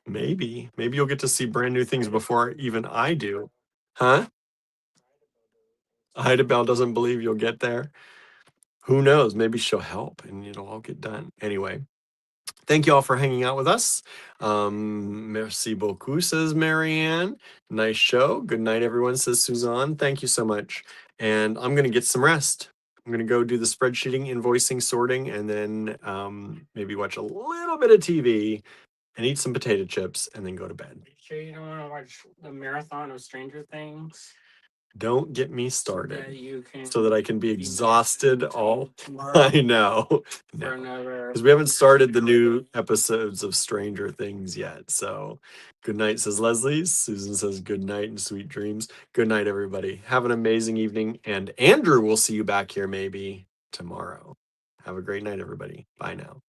A: Maybe you'll get to see brand new things before even I do. Huh? Idabelle doesn't believe you'll get there. Who knows? Maybe she'll help and it'll all get done. Anyway, thank you all for hanging out with us. Merci beaucoup, says Marianne. Nice show. Good night, everyone, says Suzanne. Thank you so much. And I'm going to get some rest. I'm going to go do the spreadsheeting, invoicing, sorting, and then maybe watch a little bit of TV and eat some potato chips and then go to bed.
B: Sure you don't want to watch the marathon of Stranger Things?
A: Don't get me started.
B: So
A: So that I can be exhausted all
B: tomorrow.
A: I know.
B: No.
A: Because we haven't started the new episodes of Stranger Things yet. So good night, says Leslie. Susan says good night and sweet dreams. Good night, everybody. Have an amazing evening. And Andrew will see you back here maybe tomorrow. Have a great night, everybody. Bye now.